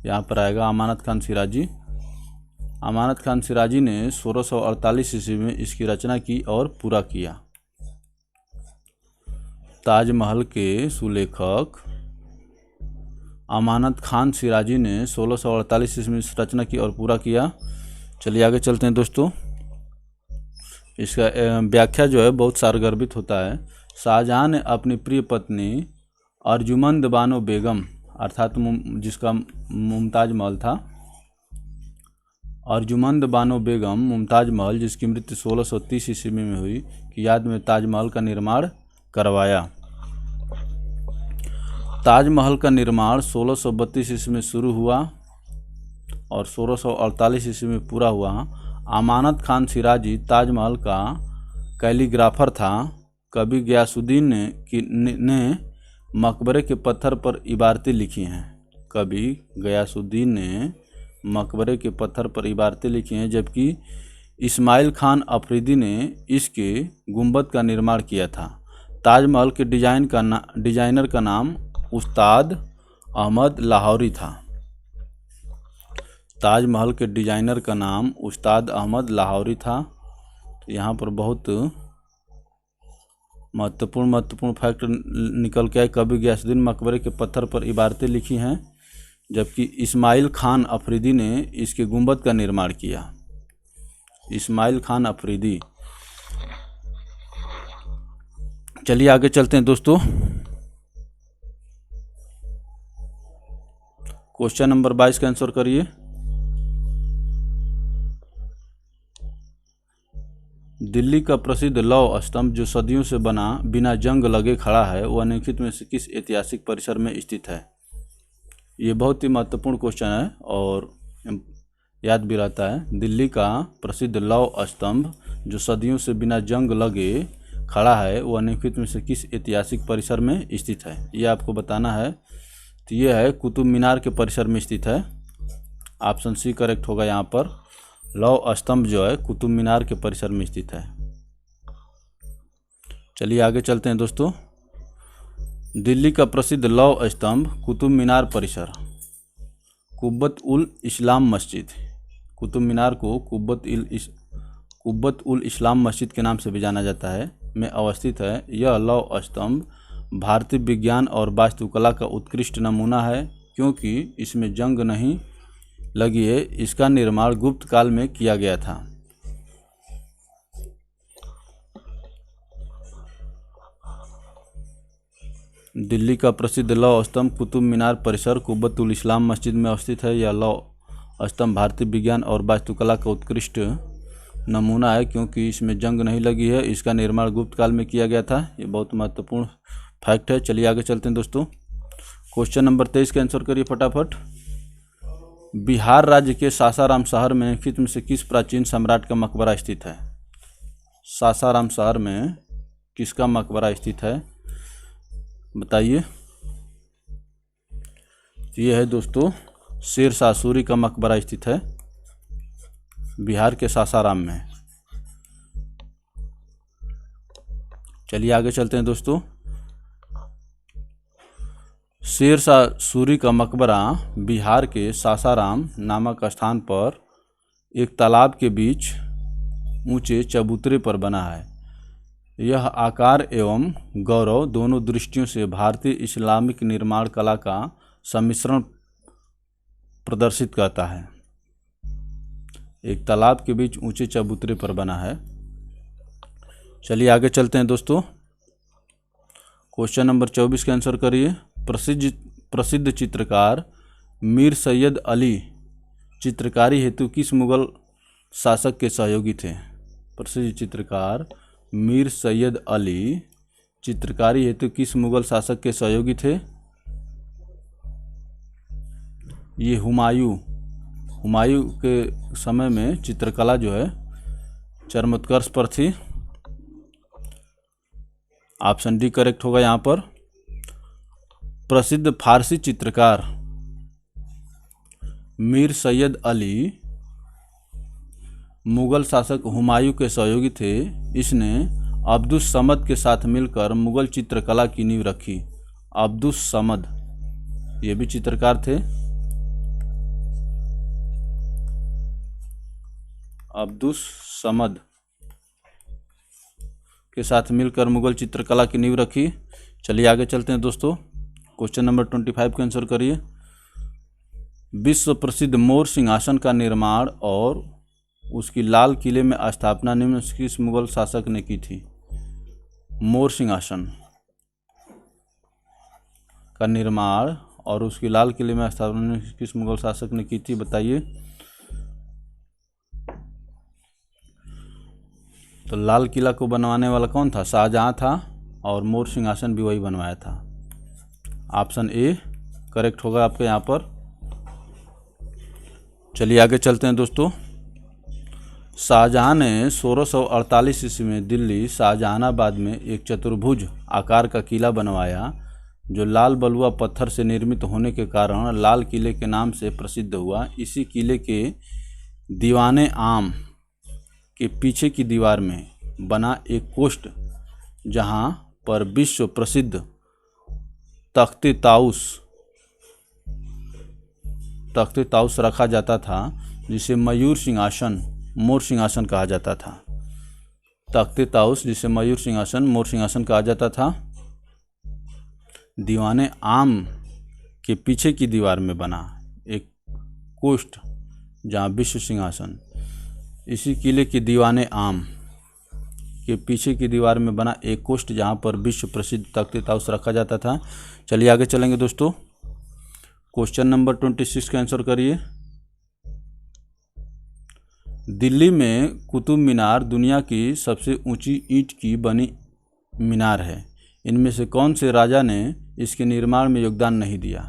यहाँ पर आएगा अमानत खान सिराजी। अमानत खान सिराजी ने 1648 ईस्वी में इसकी रचना की और पूरा किया। ताजमहल के सुलेखक अमानत खान सिराजी ने 1648 ईस्वी में इस रचना की और पूरा किया। चलिए आगे चलते हैं दोस्तों। इसका व्याख्या जो है बहुत सारगर्भित होता है। शाहजहाँ ने अपनी प्रिय पत्नी अर्जुमंद बानो बेगम अर्थात जिसका मुमताज महल था, अर्जुमंद बानो बेगम मुमताज महल जिसकी मृत्यु 1630 ईस्वी में हुई की याद में ताजमहल का निर्माण करवाया। ताजमहल का निर्माण 1632 ईस्वी में शुरू हुआ और 1648 ईस्वी में पूरा हुआ। अमानत खान सिराजी ताजमहल का कैलीग्राफर था। कवि गयासुद्दीन ने मकबरे के पत्थर पर इबारतें लिखी हैं। कवि गयासुद्दीन ने मकबरे के पत्थर पर इबारतें लिखी हैं, जबकि इस्माइल खान अफरीदी ने इसके गुंबद का निर्माण किया था। ताजमहल के डिजाइनर का नाम उस्ताद अहमद लाहौरी था। ताजमहल के डिजाइनर का नाम उस्ताद अहमद लाहौरी था। तो यहाँ पर बहुत महत्वपूर्ण फैक्ट निकल के आए। कवि गयासुद्दीन मकबरे के पत्थर पर इबारतें लिखी हैं, जबकि इस्माइल खान अफरीदी ने इसके गुंबद का निर्माण किया। इस्माइल खान अफरीदी। चलिए आगे चलते हैं दोस्तों। क्वेश्चन नंबर 22 का आंसर करिए। दिल्ली का प्रसिद्ध लौह स्तंभ जो सदियों से बना बिना जंग लगे खड़ा है, वह निम्नलिखित में से किस ऐतिहासिक परिसर में स्थित है? ये बहुत ही महत्वपूर्ण क्वेश्चन है और याद भी रहता है। दिल्ली का प्रसिद्ध लौह स्तंभ जो सदियों से बिना जंग लगे खड़ा है, वह निम्नलिखित में से किस ऐतिहासिक परिसर में स्थित है? ये आपको बताना है। तो ये है कुतुब मीनार के परिसर में स्थित है। ऑप्शन सी करेक्ट होगा। यहाँ पर लौह स्तंभ जो है कुतुब मीनार के परिसर में स्थित है। चलिए आगे चलते हैं दोस्तों। दिल्ली का प्रसिद्ध लौह स्तंभ कुतुब मीनार परिसर। कुब्बत उल इस्लाम मस्जिद। कुतुब मीनार को कुब्बत उल इस्लाम मस्जिद के नाम से भी जाना जाता है, में अवस्थित है। यह लौह स्तंभ भारतीय विज्ञान और वास्तुकला का उत्कृष्ट नमूना है, क्योंकि इसमें जंग नहीं लगी है। इसका निर्माण गुप्त काल में किया गया था। दिल्ली का प्रसिद्ध लौह स्तंभ कुतुब मीनार परिसर कुब्बत उल इस्लाम मस्जिद में अवस्थित है। यह लौह स्तंभ भारतीय विज्ञान और वास्तुकला का उत्कृष्ट नमूना है, क्योंकि इसमें जंग नहीं लगी है। इसका निर्माण गुप्त काल में किया गया था। ये बहुत महत्वपूर्ण फैक्ट है। चलिए आगे चलते हैं दोस्तों। क्वेश्चन नंबर 23 का आंसर करिए फटाफट। बिहार राज्य के सासाराम शहर में निम्नलिखित में से किस प्राचीन सम्राट का मकबरा स्थित है? सासाराम शहर में किसका मकबरा स्थित है, बताइए। ये है दोस्तों शेरशाह सूरी का मकबरा स्थित है बिहार के सासाराम में। चलिए आगे चलते हैं दोस्तों। शेरशाह सूरी का मकबरा बिहार के सासाराम नामक स्थान पर एक तालाब के बीच ऊंचे चबूतरे पर बना है। यह आकार एवं गौरव दोनों दृष्टियों से भारतीय इस्लामिक निर्माण कला का सम्मिश्रण प्रदर्शित करता है। एक तालाब के बीच ऊंचे चबूतरे पर बना है। चलिए आगे चलते हैं दोस्तों। क्वेश्चन नंबर 24 का आंसर करिए। प्रसिद्ध चित्रकार मीर सैयद अली चित्रकारी हेतु किस मुगल शासक के सहयोगी थे? प्रसिद्ध चित्रकार मीर सैयद अली चित्रकारी हेतु किस मुगल शासक के सहयोगी थे? ये हुमायूं के समय में चित्रकला जो है चरमोत्कर्ष पर थी। ऑप्शन डी करेक्ट होगा यहाँ पर। प्रसिद्ध फारसी चित्रकार मीर सैयद अली मुगल शासक हुमायूं के सहयोगी थे। इसने अब्दुस समद के साथ मिलकर मुगल चित्रकला की नींव रखी। अब्दुस समद ये भी चित्रकार थे। अब्दुस समद के साथ मिलकर मुगल चित्रकला की नींव रखी। चलिए आगे चलते हैं दोस्तों। क्वेश्चन नंबर 25 का आंसर करिए। विश्व प्रसिद्ध मोर सिंहासन का निर्माण और उसकी लाल किले में स्थापना निम्न किस मुगल शासक ने की थी? मोर सिंहासन का निर्माण और उसकी लाल किले में स्थापना किस मुगल शासक ने की थी, बताइए। तो लाल किला को बनवाने वाला कौन था? शाहजहां था, और मोर सिंहासन भी वही बनवाया था। ऑप्शन ए करेक्ट होगा आपके यहाँ पर। चलिए आगे चलते हैं दोस्तों। शाहजहां ने 1648 ईस्वी में दिल्ली शाहजहानाबाद में एक चतुर्भुज आकार का किला बनवाया, जो लाल बलुआ पत्थर से निर्मित होने के कारण लाल किले के नाम से प्रसिद्ध हुआ। इसी किले के दीवाने आम के पीछे की दीवार में बना एक कोष्ठ, जहां पर विश्व प्रसिद्ध तख्ते ताउस रखा जाता था, जिसे मोर सिंहासन कहा जाता था। तख्ते ताउस जिसे मयूर सिंहासन, मोर सिंहासन कहा जाता था। दीवाने आम के पीछे की दीवार में बना एक कोष्ठ, जहाँ विश्व सिंहासन, इसी किले की दीवाने आम के पीछे की दीवार में बना एक कोष्ठ, जहाँ पर विश्व प्रसिद्ध तख्ते ताउस रखा जाता था। चलिए आगे चलेंगे दोस्तों। क्वेश्चन नंबर 26 का आंसर करिए। दिल्ली में कुतुब मीनार दुनिया की सबसे ऊंची ईंट की बनी मीनार है। इनमें से कौन से राजा ने इसके निर्माण में योगदान नहीं दिया?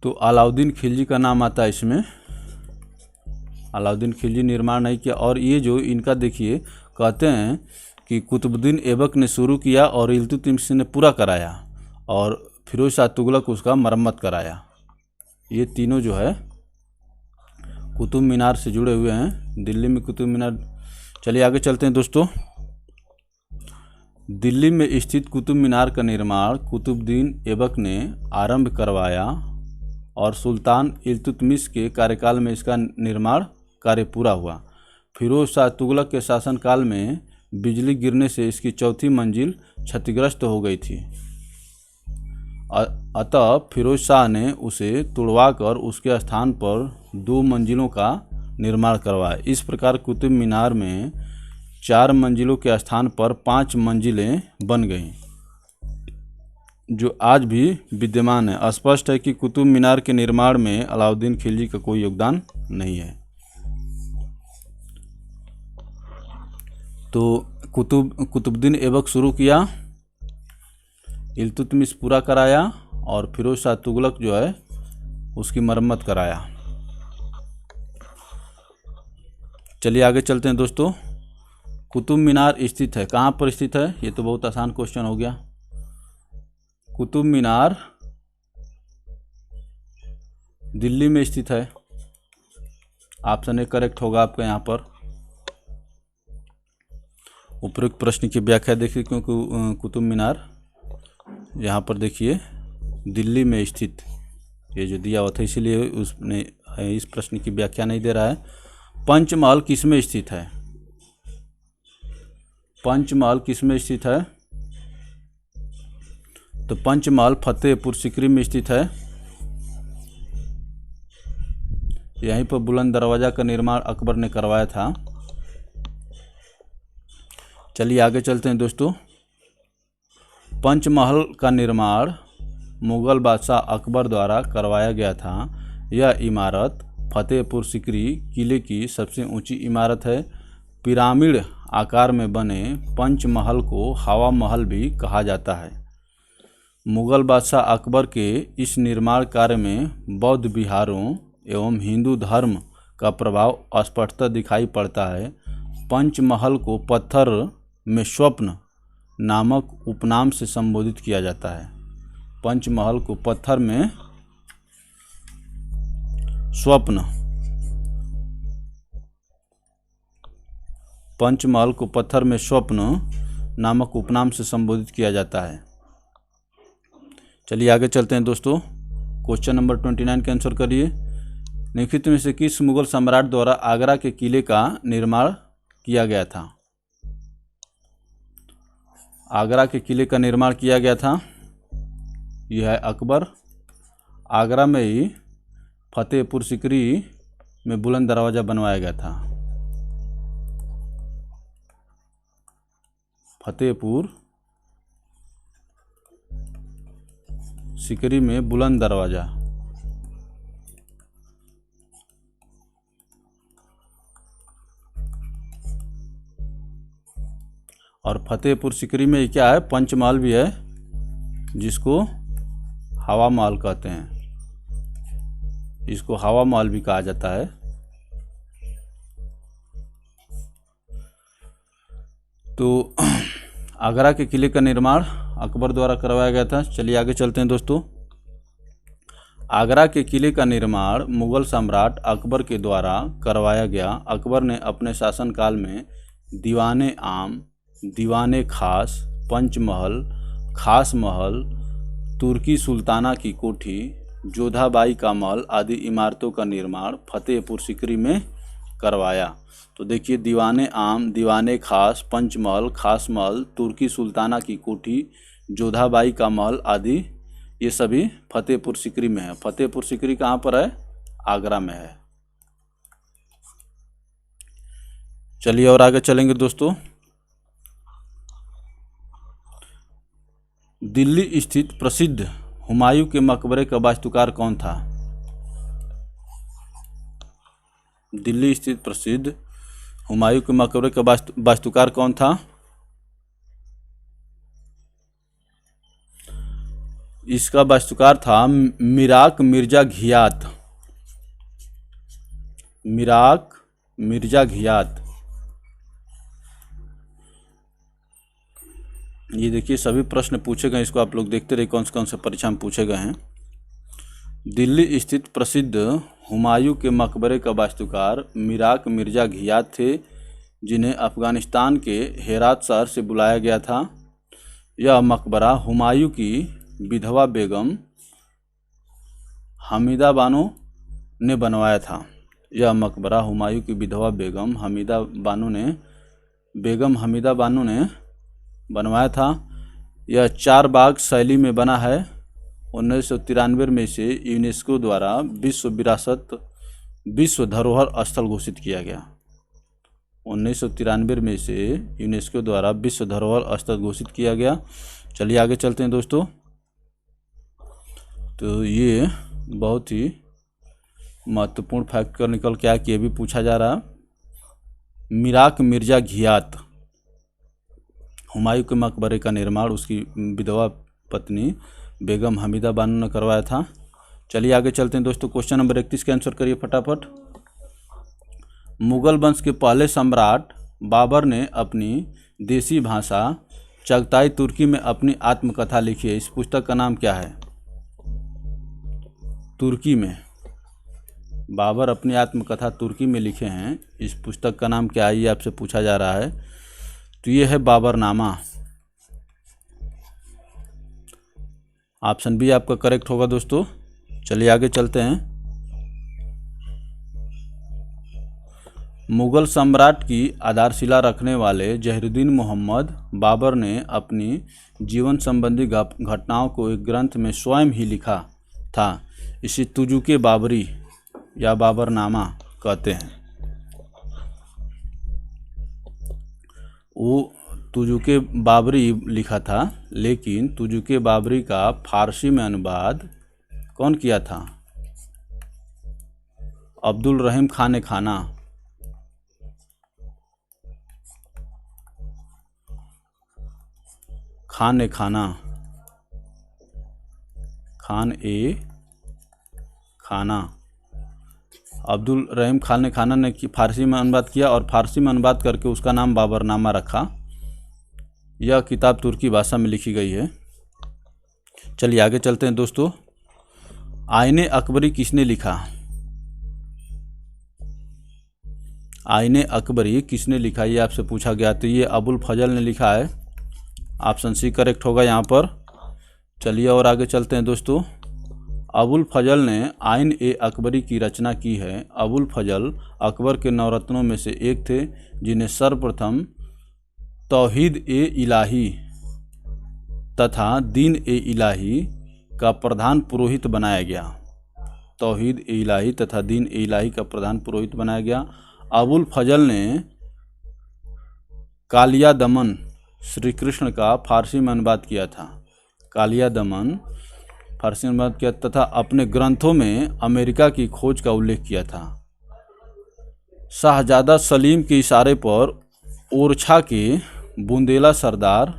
तो अलाउद्दीन खिलजी का नाम आता है इसमें। अलाउद्दीन खिलजी निर्माण नहीं किया। और ये जो इनका देखिए, कहते हैं कि कुतुबुद्दीन ऐबक ने शुरू किया और इल्तुतमिश ने पूरा कराया, और फिरोज शाह तुगलक उसका मरम्मत कराया। ये तीनों जो है कुतुब मीनार से जुड़े हुए हैं। दिल्ली में कुतुब मीनार। चलिए आगे चलते हैं दोस्तों। दिल्ली में स्थित कुतुब मीनार का निर्माण कुतुबुद्दीन ऐबक ने आरंभ करवाया और सुल्तान इल्तुतमिश के कार्यकाल में इसका निर्माण कार्य पूरा हुआ। फिरोज शाह तुगलक के शासनकाल में बिजली गिरने से इसकी चौथी मंजिल क्षतिग्रस्त हो गई थी। अतः फिरोज शाह ने उसे तुड़वाकर उसके स्थान पर 2 मंजिलों का निर्माण करवाया। इस प्रकार कुतुब मीनार में 4 मंजिलों के स्थान पर 5 मंजिलें बन गईं, जो आज भी विद्यमान है। स्पष्ट है कि कुतुब मीनार के निर्माण में अलाउद्दीन खिलजी का कोई योगदान नहीं है। तो कुतुबुद्दीन ऐबक शुरू किया, इल्तुतमिश पूरा कराया और फिरोज शाह तुगलक जो है उसकी मरम्मत कराया। चलिए आगे चलते हैं दोस्तों। कुतुब मीनार स्थित है, कहाँ पर स्थित है? ये तो बहुत आसान क्वेश्चन हो गया। कुतुब मीनार दिल्ली में स्थित है। ऑप्शन ए करेक्ट होगा आपका यहाँ पर। उपरोक्त प्रश्न की व्याख्या देखिए, क्योंकि कुतुब मीनार यहाँ पर देखिए दिल्ली में स्थित, ये जो दिया हुआ था इसीलिए उसने इस प्रश्न की व्याख्या नहीं दे रहा है। पंचमहल किस में स्थित है? पंचमहल किस में स्थित है? तो पंचमहल फतेहपुर सीकरी में स्थित है। यहीं पर बुलंद दरवाजा का निर्माण अकबर ने करवाया था। चलिए आगे चलते हैं दोस्तों। पंचमहल का निर्माण मुगल बादशाह अकबर द्वारा करवाया गया था। यह इमारत फतेहपुर सीकरी किले की सबसे ऊंची इमारत है। पिरामिड आकार में बने पंचमहल को हवा महल भी कहा जाता है। मुगल बादशाह अकबर के इस निर्माण कार्य में बौद्ध विहारों एवं हिंदू धर्म का प्रभाव स्पष्टतः दिखाई पड़ता है। पंचमहल को पत्थर में स्वप्न नामक उपनाम से संबोधित किया जाता है। पंचमहल को पत्थर में स्वप्न, पंचमहल को पत्थर में स्वप्न नामक उपनाम से संबोधित किया जाता है। चलिए आगे चलते हैं दोस्तों। क्वेश्चन नंबर 29 का आंसर करिए। निम्नलिखित में से किस मुगल सम्राट द्वारा आगरा के किले का निर्माण किया गया था? आगरा के किले का निर्माण किया गया था, यह है अकबर। आगरा में ही फतेहपुर सीकरी में बुलंद दरवाजा बनवाया गया था। फतेहपुर सीकरी में बुलंद दरवाजा। और फतेहपुर सीकरी में क्या है? पंचमहल भी है, जिसको हवा महल कहते हैं। इसको हवा महल भी कहा जाता है। तो आगरा के किले का निर्माण अकबर द्वारा करवाया गया था। चलिए आगे चलते हैं दोस्तों। आगरा के किले का निर्माण मुगल सम्राट अकबर के द्वारा करवाया गया। अकबर ने अपने शासनकाल में दीवाने आम, दीवाने खास, पंचमहल, खास महल, तुर्की सुल्ताना की कोठी, जोधाबाई का महल आदि इमारतों का निर्माण फतेहपुर सीकरी में करवाया। तो देखिए, दीवाने आम, दीवाने खास, पंचमहल, खास महल, तुर्की सुल्ताना की कोठी, जोधाबाई का महल आदि ये सभी फतेहपुर सीकरी में है। फतेहपुर सीकरी कहाँ पर है? आगरा में है। चलिए और आगे चलेंगे दोस्तों। दिल्ली स्थित प्रसिद्ध हुमायूं के मकबरे का वास्तुकार कौन था? दिल्ली स्थित प्रसिद्ध हुमायूं के मकबरे का वास्तुकार कौन था? इसका वास्तुकार था मिराक मिर्जा घियात। मिराक मिर्जा घियात। ये देखिए, सभी प्रश्न पूछे गए, इसको आप लोग देखते रहिए कौन से परीक्षा में पूछे गए हैं। दिल्ली स्थित प्रसिद्ध हुमायूं के मकबरे का वास्तुकार मिराक मिर्जा घियात थे, जिन्हें अफ़गानिस्तान के हेरात शहर से बुलाया गया था। यह मकबरा हुमायूं की विधवा बेगम हमीदा बानो ने बनवाया था। यह मकबरा हुमायूं की विधवा बेगम हमीदा बानो ने बनवाया था। यह 4 बाग शैली में बना है। 1993 में इसे यूनेस्को द्वारा विश्व धरोहर स्थल घोषित किया गया। 1993 में इसे यूनेस्को द्वारा विश्व धरोहर स्थल घोषित किया गया। चलिए आगे चलते हैं दोस्तों। तो ये बहुत ही महत्वपूर्ण फैक्ट का निकल के आया कि ये भी पूछा जा रहा। मिराक मिर्जा घियात, हुमायूं के मकबरे का निर्माण उसकी विधवा पत्नी बेगम हमीदा बानो ने करवाया था। चलिए आगे चलते हैं दोस्तों। क्वेश्चन नंबर 31 के आंसर करिए फटाफट। मुगल वंश के पहले सम्राट बाबर ने अपनी देसी भाषा चगताई तुर्की में अपनी आत्मकथा लिखी है। इस पुस्तक का नाम क्या है? तुर्की में बाबर अपनी आत्मकथा तुर्की में लिखे हैं। इस पुस्तक का नाम क्या है, ये आपसे पूछा जा रहा है। तो ये है बाबरनामा। ऑप्शन बी आपका करेक्ट होगा दोस्तों। चलिए आगे चलते हैं। मुगल सम्राट की आधारशिला रखने वाले जहीरुद्दीन मोहम्मद बाबर ने अपनी जीवन संबंधी घटनाओं को एक ग्रंथ में स्वयं ही लिखा था। इसे तुजुके बाबरी या बाबरनामा कहते हैं। वो तुजुके बाबरी लिखा था, लेकिन तुजुके बाबरी का फारसी में अनुवाद कौन किया था? अब्दुल रहीम खान खाना। अब्दुल रहीम खान खाना ने फारसी में अनुवाद किया और फारसी में अनुवाद करके उसका नाम बाबरनामा रखा। यह किताब तुर्की भाषा में लिखी गई है। चलिए आगे चलते हैं दोस्तों। आईने अकबरी किसने लिखा? आईने अकबरी किसने लिखा, ये आपसे पूछा गया। तो ये अबुल फजल ने लिखा है। ऑप्शन सी करेक्ट होगा यहाँ पर। चलिए और आगे चलते हैं दोस्तों। अबुल फजल ने आइन ए अकबरी की रचना की है। अबुल फजल अकबर के नवरत्नों में से एक थे, जिन्हें सर्वप्रथम तौहीद ए इलाही तथा दीन ए इलाही का प्रधान पुरोहित बनाया गया। तौहीद ए इलाही तथा दीन ए इलाही का प्रधान पुरोहित बनाया गया। अबुल फजल ने कालिया दमन श्री कृष्ण का फारसी में अनुवाद किया था। कालिया दमन फारसी में अनुवाद किया तथा अपने ग्रंथों में अमेरिका की खोज का उल्लेख किया था। शाहजादा सलीम के इशारे पर ओरछा के बुंदेला सरदार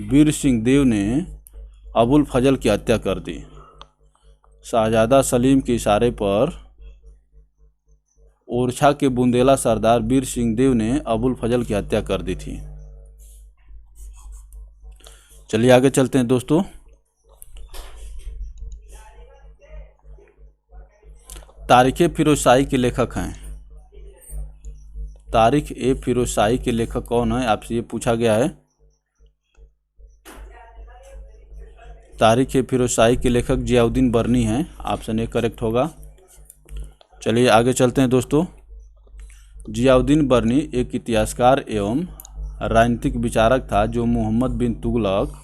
वीर सिंह देव ने अबुल फजल की हत्या कर दी। शाहजादा सलीम के इशारे पर ओरछा के बुंदेला सरदार वीर सिंह देव ने अबुल फजल की हत्या कर दी थी। चलिए आगे चलते हैं दोस्तों। तारीख़ फिरोज़शाही के लेखक हैं। तारीख़ ए फिरोज़शाही के लेखक कौन है, आपसे ये पूछा गया है। तारीख़ ए फिरोज़शाही के लेखक जियाउद्दीन बर्नी हैं। ऑप्शन ए करेक्ट होगा। चलिए आगे चलते हैं दोस्तों। जियाउद्दीन बर्नी एक इतिहासकार एवं राजनीतिक विचारक था, जो मोहम्मद बिन तुगलक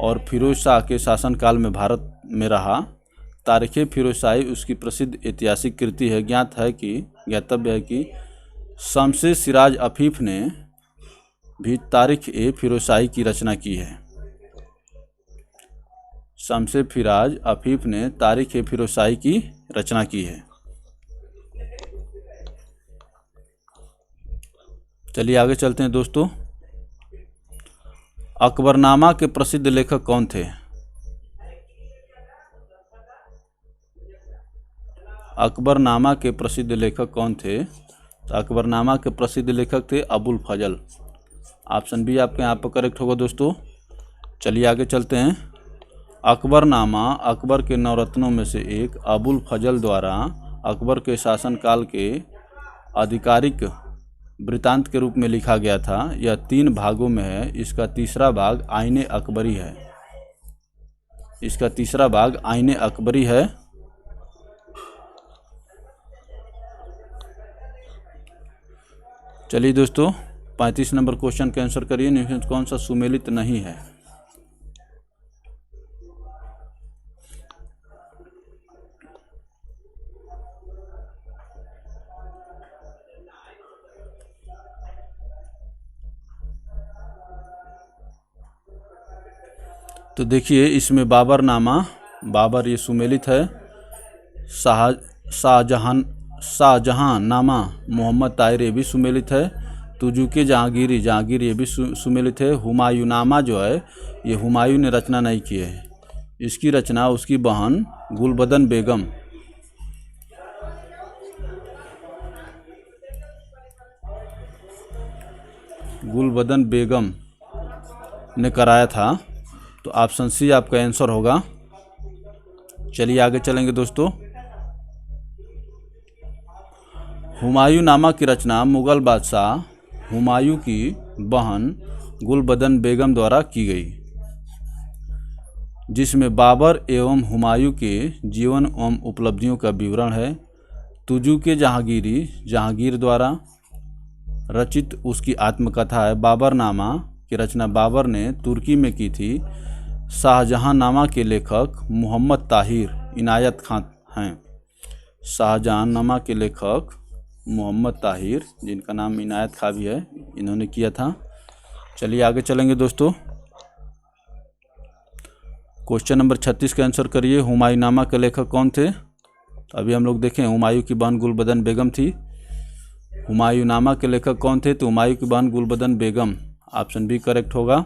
और फिरोज शाह के शासनकाल में भारत में रहा। तारीख़ फिरोज़शाही उसकी प्रसिद्ध ऐतिहासिक कृति है। ज्ञातव्य है कि शमसे सिराज अफीफ ने भी तारीख़ ए फिरोज़शाही की रचना की है। शमसे सिराज अफीफ ने तारीख़ ए फिरोज़शाही की रचना की है। चलिए आगे चलते हैं दोस्तों। अकबरनामा के प्रसिद्ध लेखक कौन थे? अकबरनामा के प्रसिद्ध लेखक कौन थे? तो अकबरनामा के प्रसिद्ध लेखक थे अबुल फजल। ऑप्शन बी आपके यहाँ पर करेक्ट होगा दोस्तों। चलिए आगे चलते हैं। अकबरनामा अकबर के नवरत्नों में से एक अबुल फजल द्वारा अकबर के शासनकाल के आधिकारिक वृत्तांत के रूप में लिखा गया था। यह 3 भागों में है। इसका तीसरा भाग आईने अकबरी है। इसका तीसरा भाग आईने अकबरी है। चलिए दोस्तों, 35 नंबर क्वेश्चन का आंसर करिए। निम्न में कौन सा सुमेलित नहीं है? तो देखिए, इसमें बाबरनामा, बाबर ये सुमेलित है। शाहजहां नामा मोहम्मद ताहिर ये भी सुमेलित है। तुजुके जहांगीरी, जहांगीर ये भी सुमेलित है। हुमायूंनामा जो है ये हुमायूं ने रचना नहीं की है। इसकी रचना उसकी बहन गुलबदन बेगम ने कराया था। तो ऑप्शन सी आपका आंसर होगा। चलिए आगे चलेंगे दोस्तों। हुमायूंनामा की रचना मुगल बादशाह हुमायूं की बहन गुलबदन बेगम द्वारा की गई, जिसमें बाबर एवं हुमायूं के जीवन एवं उपलब्धियों का विवरण है। तुजुके जहांगीरी, जहांगीर द्वारा रचित उसकी आत्मकथा है। बाबरनामा की रचना बाबर ने तुर्की में की थी। शाहजहांनामा के लेखक मोहम्मद ताहिर इनायत खां हैं। शाहजहांनामा के लेखक मोहम्मद ताहिर, जिनका नाम इनायत खां भी है, इन्होंने किया था। चलिए आगे चलेंगे दोस्तों। क्वेश्चन नंबर 36 का आंसर करिए। हुमायूंनामा के लेखक कौन थे? अभी हम लोग देखें, हुमायूं की बहन गुलबदन बेगम थी। हुमायूंनामा के लेखक कौन थे? तो हुमायूं की बहन गुलबदन बेगम, ऑप्शन बी करेक्ट होगा।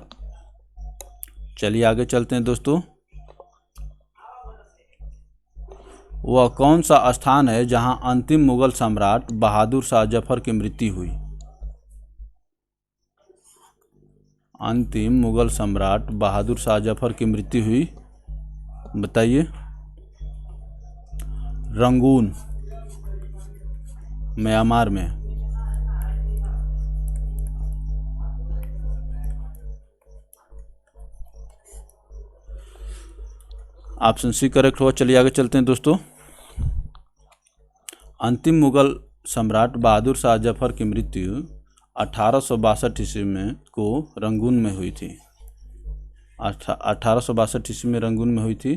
चलिए आगे चलते हैं दोस्तों। वह कौन सा स्थान है जहां अंतिम मुगल सम्राट बहादुर शाह जफर की मृत्यु हुई? अंतिम मुगल सम्राट बहादुर शाह जफर की मृत्यु हुई, बताइए। रंगून, म्यांमार में। ऑप्शन सी करेक्ट हुआ। चलिए आगे चलते हैं दोस्तों। अंतिम मुगल सम्राट बहादुर शाह जफर की मृत्यु 1862 ईस्वी में को रंगून में हुई थी। 1862 ईस्वी में रंगून में हुई थी।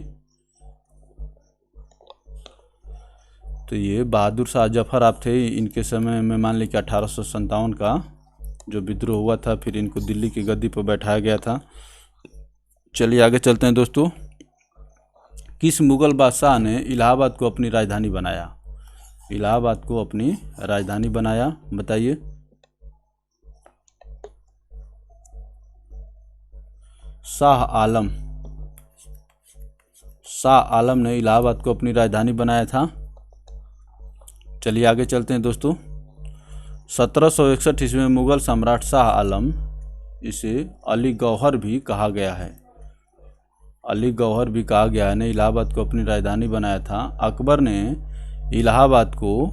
तो ये बहादुर शाह जफर आप थे, इनके समय में मान लीजिए 1857 का जो विद्रोह हुआ था, फिर इनको दिल्ली की गद्दी पर बैठाया गया था। चलिए आगे चलते हैं दोस्तों। किस मुगल बादशाह ने इलाहाबाद को अपनी राजधानी बनाया? इलाहाबाद को अपनी राजधानी बनाया, बताइए। शाह आलम, शाह आलम ने इलाहाबाद को अपनी राजधानी बनाया था। चलिए आगे चलते हैं दोस्तों। 1761 ईस्वी में मुगल सम्राट शाह आलम, इसे अली गौहर भी कहा गया है, अली गौहर भी कहा गया है, ने इलाहाबाद को अपनी राजधानी बनाया था। अकबर ने इलाहाबाद को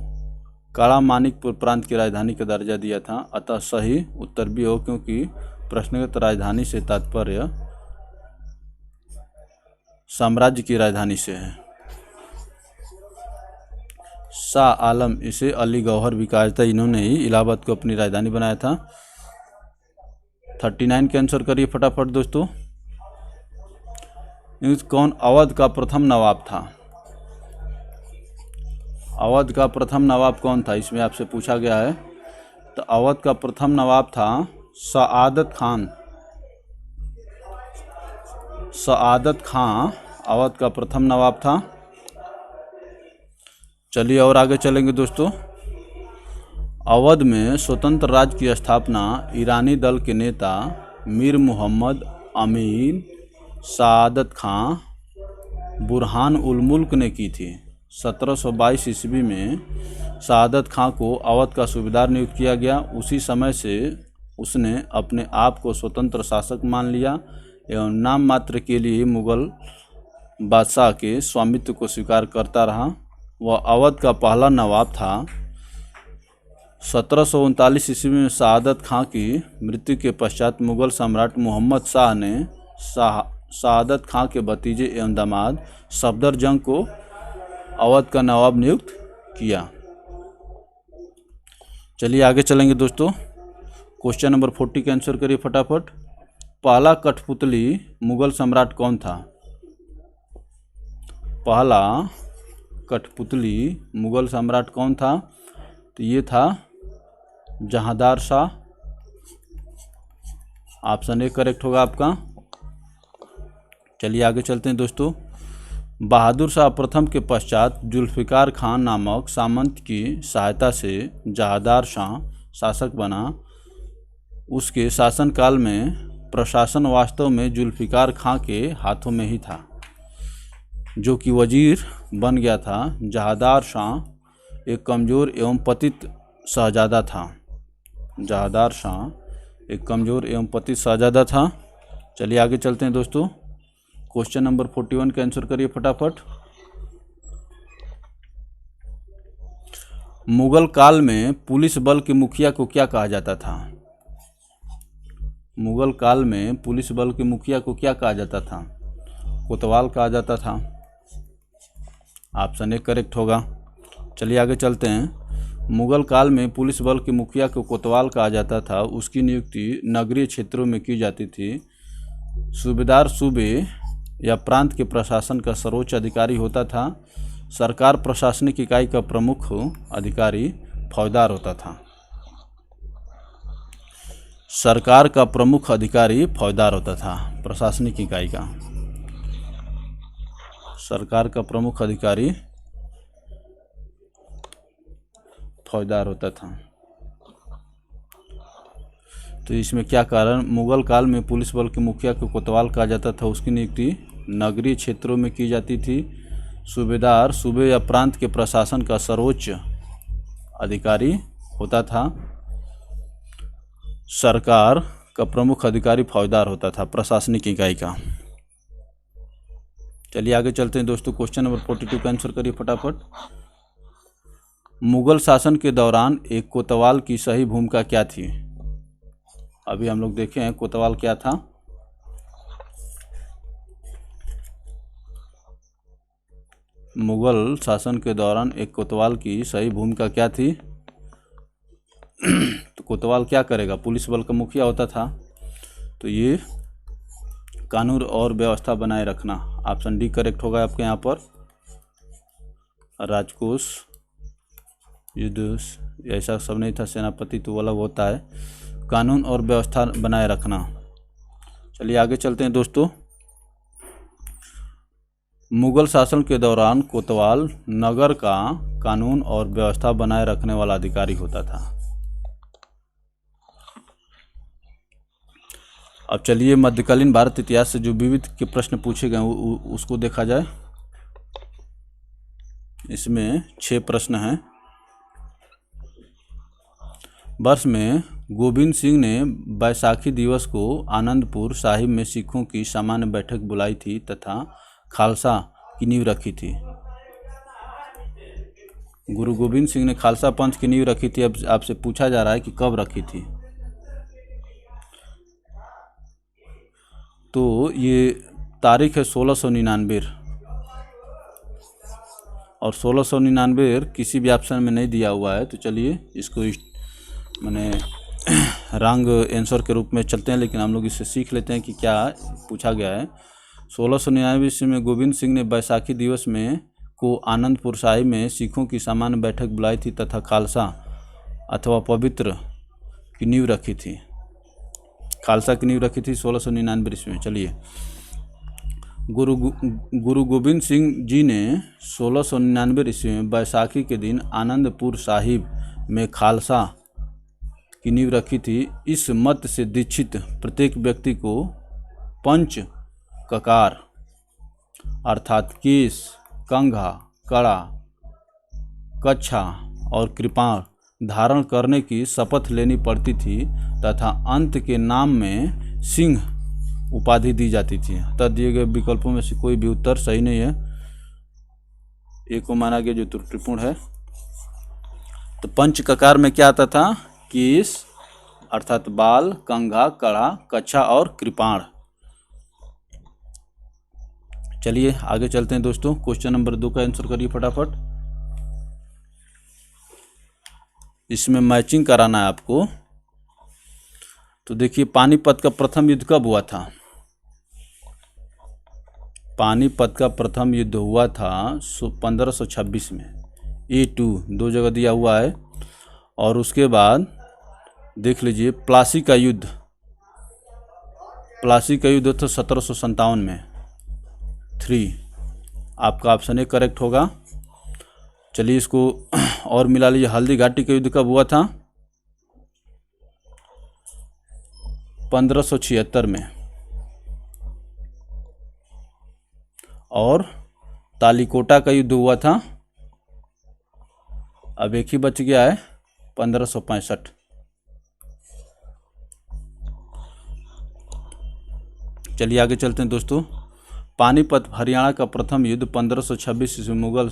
काला मानिकपुर प्रांत की राजधानी का दर्जा दिया था। अतः सही उत्तर भी हो, क्योंकि प्रश्नगत राजधानी से तात्पर्य साम्राज्य की राजधानी से है। शाह आलम, इसे अली गौहर भी कहा जाता है, इन्होंने ही इलाहाबाद को अपनी राजधानी बनाया था। 39 के आंसर करिए फटाफट दोस्तों। कौन अवध का प्रथम नवाब था? अवध का प्रथम नवाब कौन था, इसमें आपसे पूछा गया है। तो अवध का प्रथम नवाब था सआदत खान। सआदत खां अवध का प्रथम नवाब था। चलिए और आगे चलेंगे दोस्तों। अवध में स्वतंत्र राज्य की स्थापना ईरानी दल के नेता मीर मोहम्मद अमीन सआदत खां बुरहान उल मुल्क ने की थी। 1722 ईस्वी में सआदत खां को अवध का सूबेदार नियुक्त किया गया। उसी समय से उसने अपने आप को स्वतंत्र शासक मान लिया एवं नाम मात्र के लिए मुगल बादशाह के स्वामित्व को स्वीकार करता रहा। वह अवध का पहला नवाब था। 1739 ईस्वी में शहादत खां की मृत्यु के पश्चात मुगल सम्राट मोहम्मद शाह ने शहादत खां के भतीजे एवं दामाद सफदरजंग को अवध का नवाब नियुक्त किया। चलिए आगे चलेंगे दोस्तों। क्वेश्चन नंबर 40 का आंसर करिए फटाफट। पहला कठपुतली मुगल सम्राट कौन था? पहला कठपुतली मुगल सम्राट कौन था? तो ये था Jahandar Shah. Option A correct होगा आपका। चलिए आगे चलते हैं दोस्तों। बहादुर शाह प्रथम के पश्चात जुल्फिकार खान नामक सामंत की सहायता से जहांदार शाह शासक बना। उसके शासनकाल में प्रशासन वास्तव में जुल्फिकार खां के हाथों में ही था, जो कि वजीर बन गया था। जहांदार शाह एक कमज़ोर एवं पतित शहजादा था। जहांदार शाह एक कमज़ोर एवं पतित शहजादा था। चलिए आगे चलते हैं दोस्तों। क्वेश्चन नंबर 41 का आंसर करिए फटाफट। मुगल काल में पुलिस बल के मुखिया को क्या कहा जाता था? मुगल काल में पुलिस बल के मुखिया को क्या कहा जाता था? कोतवाल कहा जाता था। ऑप्शन ए करेक्ट होगा। चलिए आगे चलते हैं। मुगल काल में पुलिस बल के मुखिया को कोतवाल कहा जाता था। उसकी नियुक्ति नगरीय क्षेत्रों में की जाती थी। सूबेदार सूबे या प्रांत के प्रशासन का सर्वोच्च अधिकारी होता था। सरकार प्रशासनिक इकाई का प्रमुख अधिकारी फौजदार होता था। सरकार का प्रमुख अधिकारी फौजदार होता था। प्रशासनिक इकाई का सरकार का प्रमुख अधिकारी फौजदार होता था। तो इसमें क्या कारण? मुगल काल में पुलिस बल के मुखिया को कोतवाल कहा जाता था। उसकी नियुक्ति नगरीय क्षेत्रों में की जाती थी। सूबेदार सूबे या प्रांत के प्रशासन का सर्वोच्च अधिकारी होता था। सरकार का प्रमुख अधिकारी फौजदार होता था, प्रशासनिक इकाई का। चलिए आगे चलते हैं दोस्तों। क्वेश्चन नंबर 42 का आंसर करिए फटाफट। मुगल शासन के दौरान एक कोतवाल की सही भूमिका क्या थी? अभी हम लोग देखे हैं कोतवाल क्या था। मुगल शासन के दौरान एक कोतवाल की सही भूमिका क्या थी? तो कोतवाल क्या करेगा? पुलिस बल का मुखिया होता था। तो ये कानून और व्यवस्था बनाए रखना। ऑप्शन डी करेक्ट होगा आपके यहाँ पर। राजकोष युद्ध ऐसा सब नहीं था। सेनापति तो अलग होता है। कानून और व्यवस्था बनाए रखना। चलिए आगे चलते हैं दोस्तों। मुगल शासन के दौरान कोतवाल नगर का कानून और व्यवस्था बनाए रखने वाला अधिकारी होता था। अब चलिए मध्यकालीन भारत इतिहास से जो विविध के प्रश्न पूछे गए उसको देखा जाए। इसमें 6 प्रश्न हैं। वर्ष में गोविंद सिंह ने बैसाखी दिवस को आनंदपुर साहिब में सिखों की सामान्य बैठक बुलाई थी तथा खालसा की नींव रखी थी। गुरु गोविंद सिंह ने खालसा पंथ की नींव रखी थी। अब आपसे पूछा जा रहा है कि कब रखी थी। तो ये तारीख है 1699 और 1699 किसी भी ऑप्शन में नहीं दिया हुआ है। तो चलिए इसको मैंने रॉन्ग आंसर के रूप में चलते हैं, लेकिन हम लोग इससे सीख लेते हैं कि क्या पूछा गया है। 1699 ईस्वी में गोविंद सिंह ने बैसाखी दिवस में को आनंदपुर साहिब में सिखों की सामान्य बैठक बुलाई थी तथा खालसा अथवा पवित्र की नींव रखी थी। खालसा की नींव रखी थी 1699 ईस्वी में। चलिए, गुरु गोविंद सिंह जी ने 1699 ईस्वी में बैसाखी के दिन आनंदपुर साहिब में खालसा की नींव रखी थी। इस मत से दीक्षित प्रत्येक व्यक्ति को पंच ककार अर्थात केस, कंघा, कड़ा, कच्छा और कृपाण धारण करने की शपथ लेनी पड़ती थी तथा अंत के नाम में सिंह उपाधि दी जाती थी। अतः दिए गए विकल्पों में से कोई भी उत्तर सही नहीं है, ए को माना गया जो त्रुटिपूर्ण है। तो पंच ककार में क्या आता था? केस अर्थात बाल, कंघा, कड़ा, कच्छा और कृपाण। चलिए आगे चलते हैं दोस्तों। क्वेश्चन नंबर 2 का आंसर करिए फटाफट। इसमें मैचिंग कराना है आपको। तो देखिए, पानीपत का प्रथम युद्ध कब हुआ था? पानीपत का प्रथम युद्ध हुआ था 1526 में। A2 दो जगह दिया हुआ है। और उसके बाद देख लीजिए प्लासी का युद्ध। प्लासी का युद्ध था 1757 में। 3 आपका ऑप्शन ए करेक्ट होगा। चलिए इसको और मिला लीजिए। हल्दी घाटी का युद्ध कब हुआ था? 1576 में। और तालीकोटा का युद्ध हुआ था, अब एक ही बच गया है, 1565। चलिए आगे चलते हैं दोस्तों। पानीपत हरियाणा का प्रथम युद्ध 1526 ईस्वी मुगल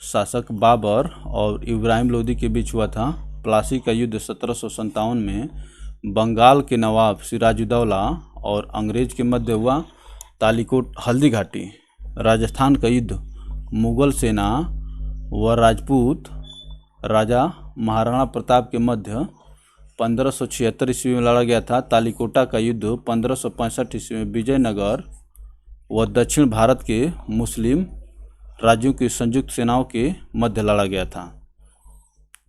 शासक बाबर और इब्राहिम लोदी के बीच हुआ था। प्लासी का युद्ध 1757 में बंगाल के नवाब सिराजुद्दौला और अंग्रेज के मध्य हुआ। तालीकोट हल्दी घाटी राजस्थान का युद्ध मुगल सेना व राजपूत राजा महाराणा प्रताप के मध्य 1576 ईस्वी में लड़ा गया था। तालीकोटा का युद्ध 1565 ईस्वी में विजयनगर व दक्षिण भारत के मुस्लिम राज्यों की संयुक्त सेनाओं के मध्य लड़ा गया था।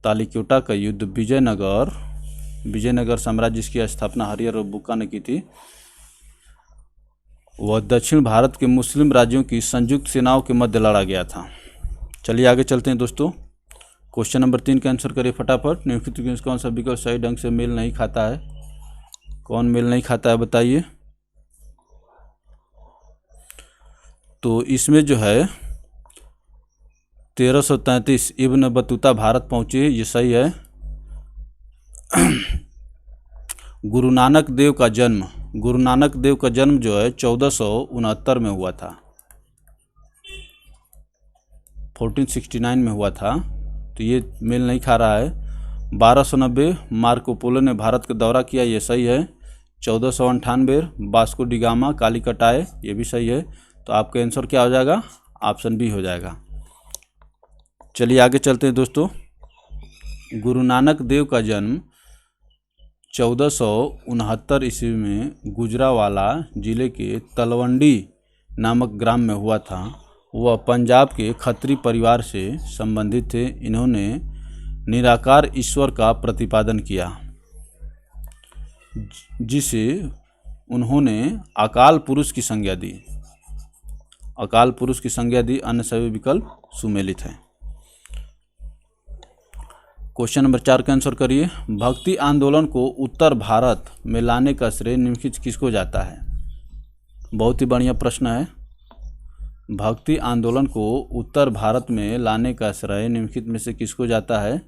तालीकोटा का युद्ध विजयनगर साम्राज्य की स्थापना हरिहर और बुक्का ने की थी। वह दक्षिण भारत के मुस्लिम राज्यों की संयुक्त सेनाओं के मध्य लड़ा गया था। चलिए आगे चलते हैं दोस्तों। क्वेश्चन नंबर 3 का आंसर करिए फटाफट। निम्नलिखित में कौन सा विकल्प सही ढंग से मेल नहीं खाता है? कौन मेल नहीं खाता है बताइए। तो इसमें जो है 1333 इब्न बतूता भारत पहुंचे, ये सही है। गुरु नानक देव का जन्म जो है 1469 में हुआ था, 1469 में हुआ था, तो ये मेल नहीं खा रहा है। 1290 मार्को पोलो ने भारत का दौरा किया, ये सही है। 1498 वास्को डी गामा कालीकट आए, ये भी सही है। तो आपका आंसर क्या हो जाएगा? ऑप्शन बी हो जाएगा। चलिए आगे चलते हैं दोस्तों। गुरु नानक देव का जन्म 1469 ईस्वी में गुजरावाला जिले के तलवंडी नामक ग्राम में हुआ था। वह पंजाब के खत्री परिवार से संबंधित थे। इन्होंने निराकार ईश्वर का प्रतिपादन किया, जिसे उन्होंने अकाल पुरुष की संज्ञा दी। अन्य सभी विकल्प सुमेलित हैं। क्वेश्चन नंबर 4 का आंसर करिए। भक्ति आंदोलन को उत्तर भारत में लाने का श्रेय निम्नलिखित किसको जाता है? बहुत ही बढ़िया प्रश्न है। भक्ति आंदोलन को उत्तर भारत में लाने का श्रेय निम्नलिखित में से किसको जाता है?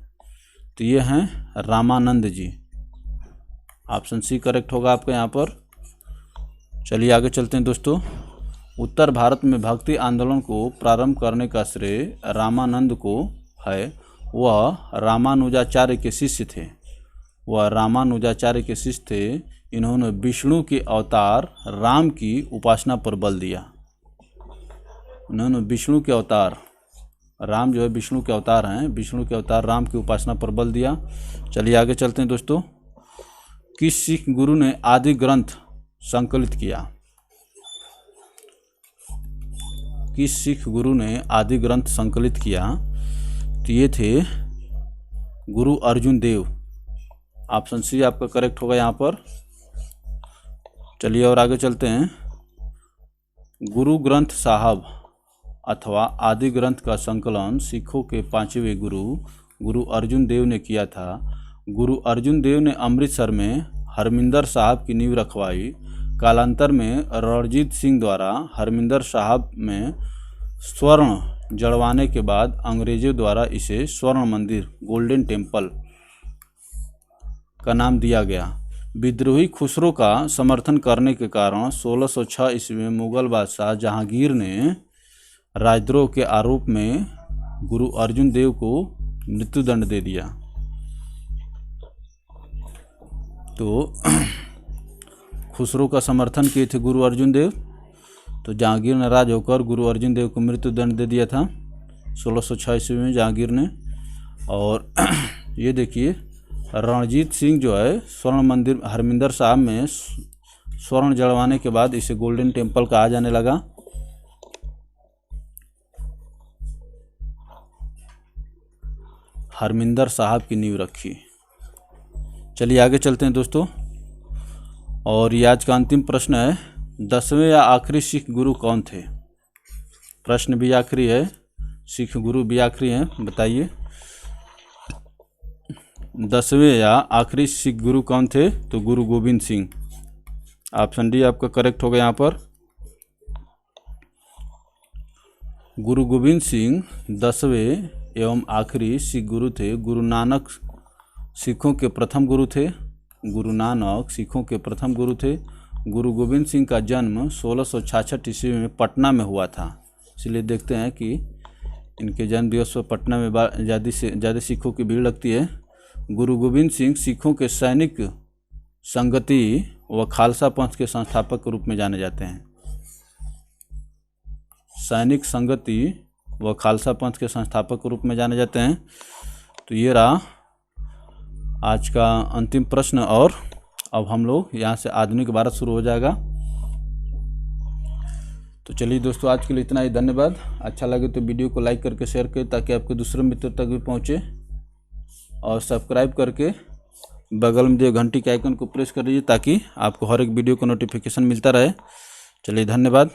तो ये हैं रामानंद जी। ऑप्शन सी करेक्ट होगा आपका यहाँ पर। चलिए आगे चलते हैं दोस्तों। उत्तर भारत में भक्ति आंदोलन को प्रारंभ करने का श्रेय रामानंद को है। वह रामानुजाचार्य के शिष्य थे। इन्होंने विष्णु के अवतार राम की उपासना पर बल दिया। राम जो है विष्णु के अवतार हैं, विष्णु के अवतार राम की उपासना पर बल दिया। चलिए आगे चलते हैं दोस्तों। किस सिख गुरु ने आदि ग्रंथ संकलित किया? तो ये थे गुरु अर्जुन देव। ऑप्शन सी आपका करेक्ट होगा यहाँ पर। चलिए और आगे चलते हैं। गुरु ग्रंथ साहब अथवा आदि ग्रंथ का संकलन सिखों के 5वें गुरु अर्जुन देव ने किया था। गुरु अर्जुन देव ने अमृतसर में हरमिंदर साहब की नींव रखवाई। कालांतर में रणजीत सिंह द्वारा हरमिंदर साहब में स्वर्ण जड़वाने के बाद अंग्रेजों द्वारा इसे स्वर्ण मंदिर गोल्डन टेम्पल का नाम दिया गया। विद्रोही खुसरो का समर्थन करने के कारण 1606 ईस्वी में मुगल बादशाह जहांगीर ने राजद्रोह के आरोप में गुरु अर्जुन देव को मृत्युदंड दे दिया। तो खुसरो का समर्थन किए थे गुरु अर्जुन देव, तो जहांगीर नाराज होकर गुरु अर्जुन देव को मृत्युदंड दे दिया था 1606 ईस्वी में जहांगीर ने। और ये देखिए रणजीत सिंह जो है स्वर्ण मंदिर हरमिंदर साहब में स्वर्ण जड़वाने के बाद इसे गोल्डन टेम्पल कहा जाने लगा। हरमिंदर साहब की नींव रखी। चलिए आगे चलते हैं दोस्तों, और ये आज का अंतिम प्रश्न है, 10वें या आखिरी सिख गुरु कौन थे? प्रश्न भी आखिरी है, सिख गुरु भी आखिरी हैं, बताइए 10वें या आखिरी सिख गुरु कौन थे? तो गुरु गोविंद सिंह। ऑप्शन डी आपका करेक्ट होगा यहाँ पर। गुरु गोविंद सिंह 10वें एवं आखिरी सिख गुरु थे। गुरु नानक सिखों के प्रथम गुरु थे। गुरु नानक सिखों के प्रथम गुरु थे। गुरु गोविंद सिंह का जन्म 1666 ईस्वी में पटना में हुआ था। इसलिए देखते हैं कि इनके जन्म दिवस पर पटना में ज़्यादा से ज़्यादा सिखों की भीड़ लगती है। गुरु गोविंद सिंह सिखों के सैनिक संगति व खालसा पंथ के संस्थापक के रूप में जाने जाते हैं। सैनिक संगति व खालसा पंथ के संस्थापक के रूप में जाने जाते हैं। तो ये रहा आज का अंतिम प्रश्न, और अब हम लोग यहाँ से आधुनिक भारत शुरू हो जाएगा। तो चलिए दोस्तों, आज के लिए इतना ही। धन्यवाद। अच्छा लगे तो वीडियो को लाइक करके शेयर करें ताकि आपके दूसरे मित्र तक भी पहुँचे, और सब्सक्राइब करके बगल में दिए घंटी के आइकन को प्रेस कर दीजिए ताकि आपको हर एक वीडियो का नोटिफिकेशन मिलता रहे। चलिए धन्यवाद।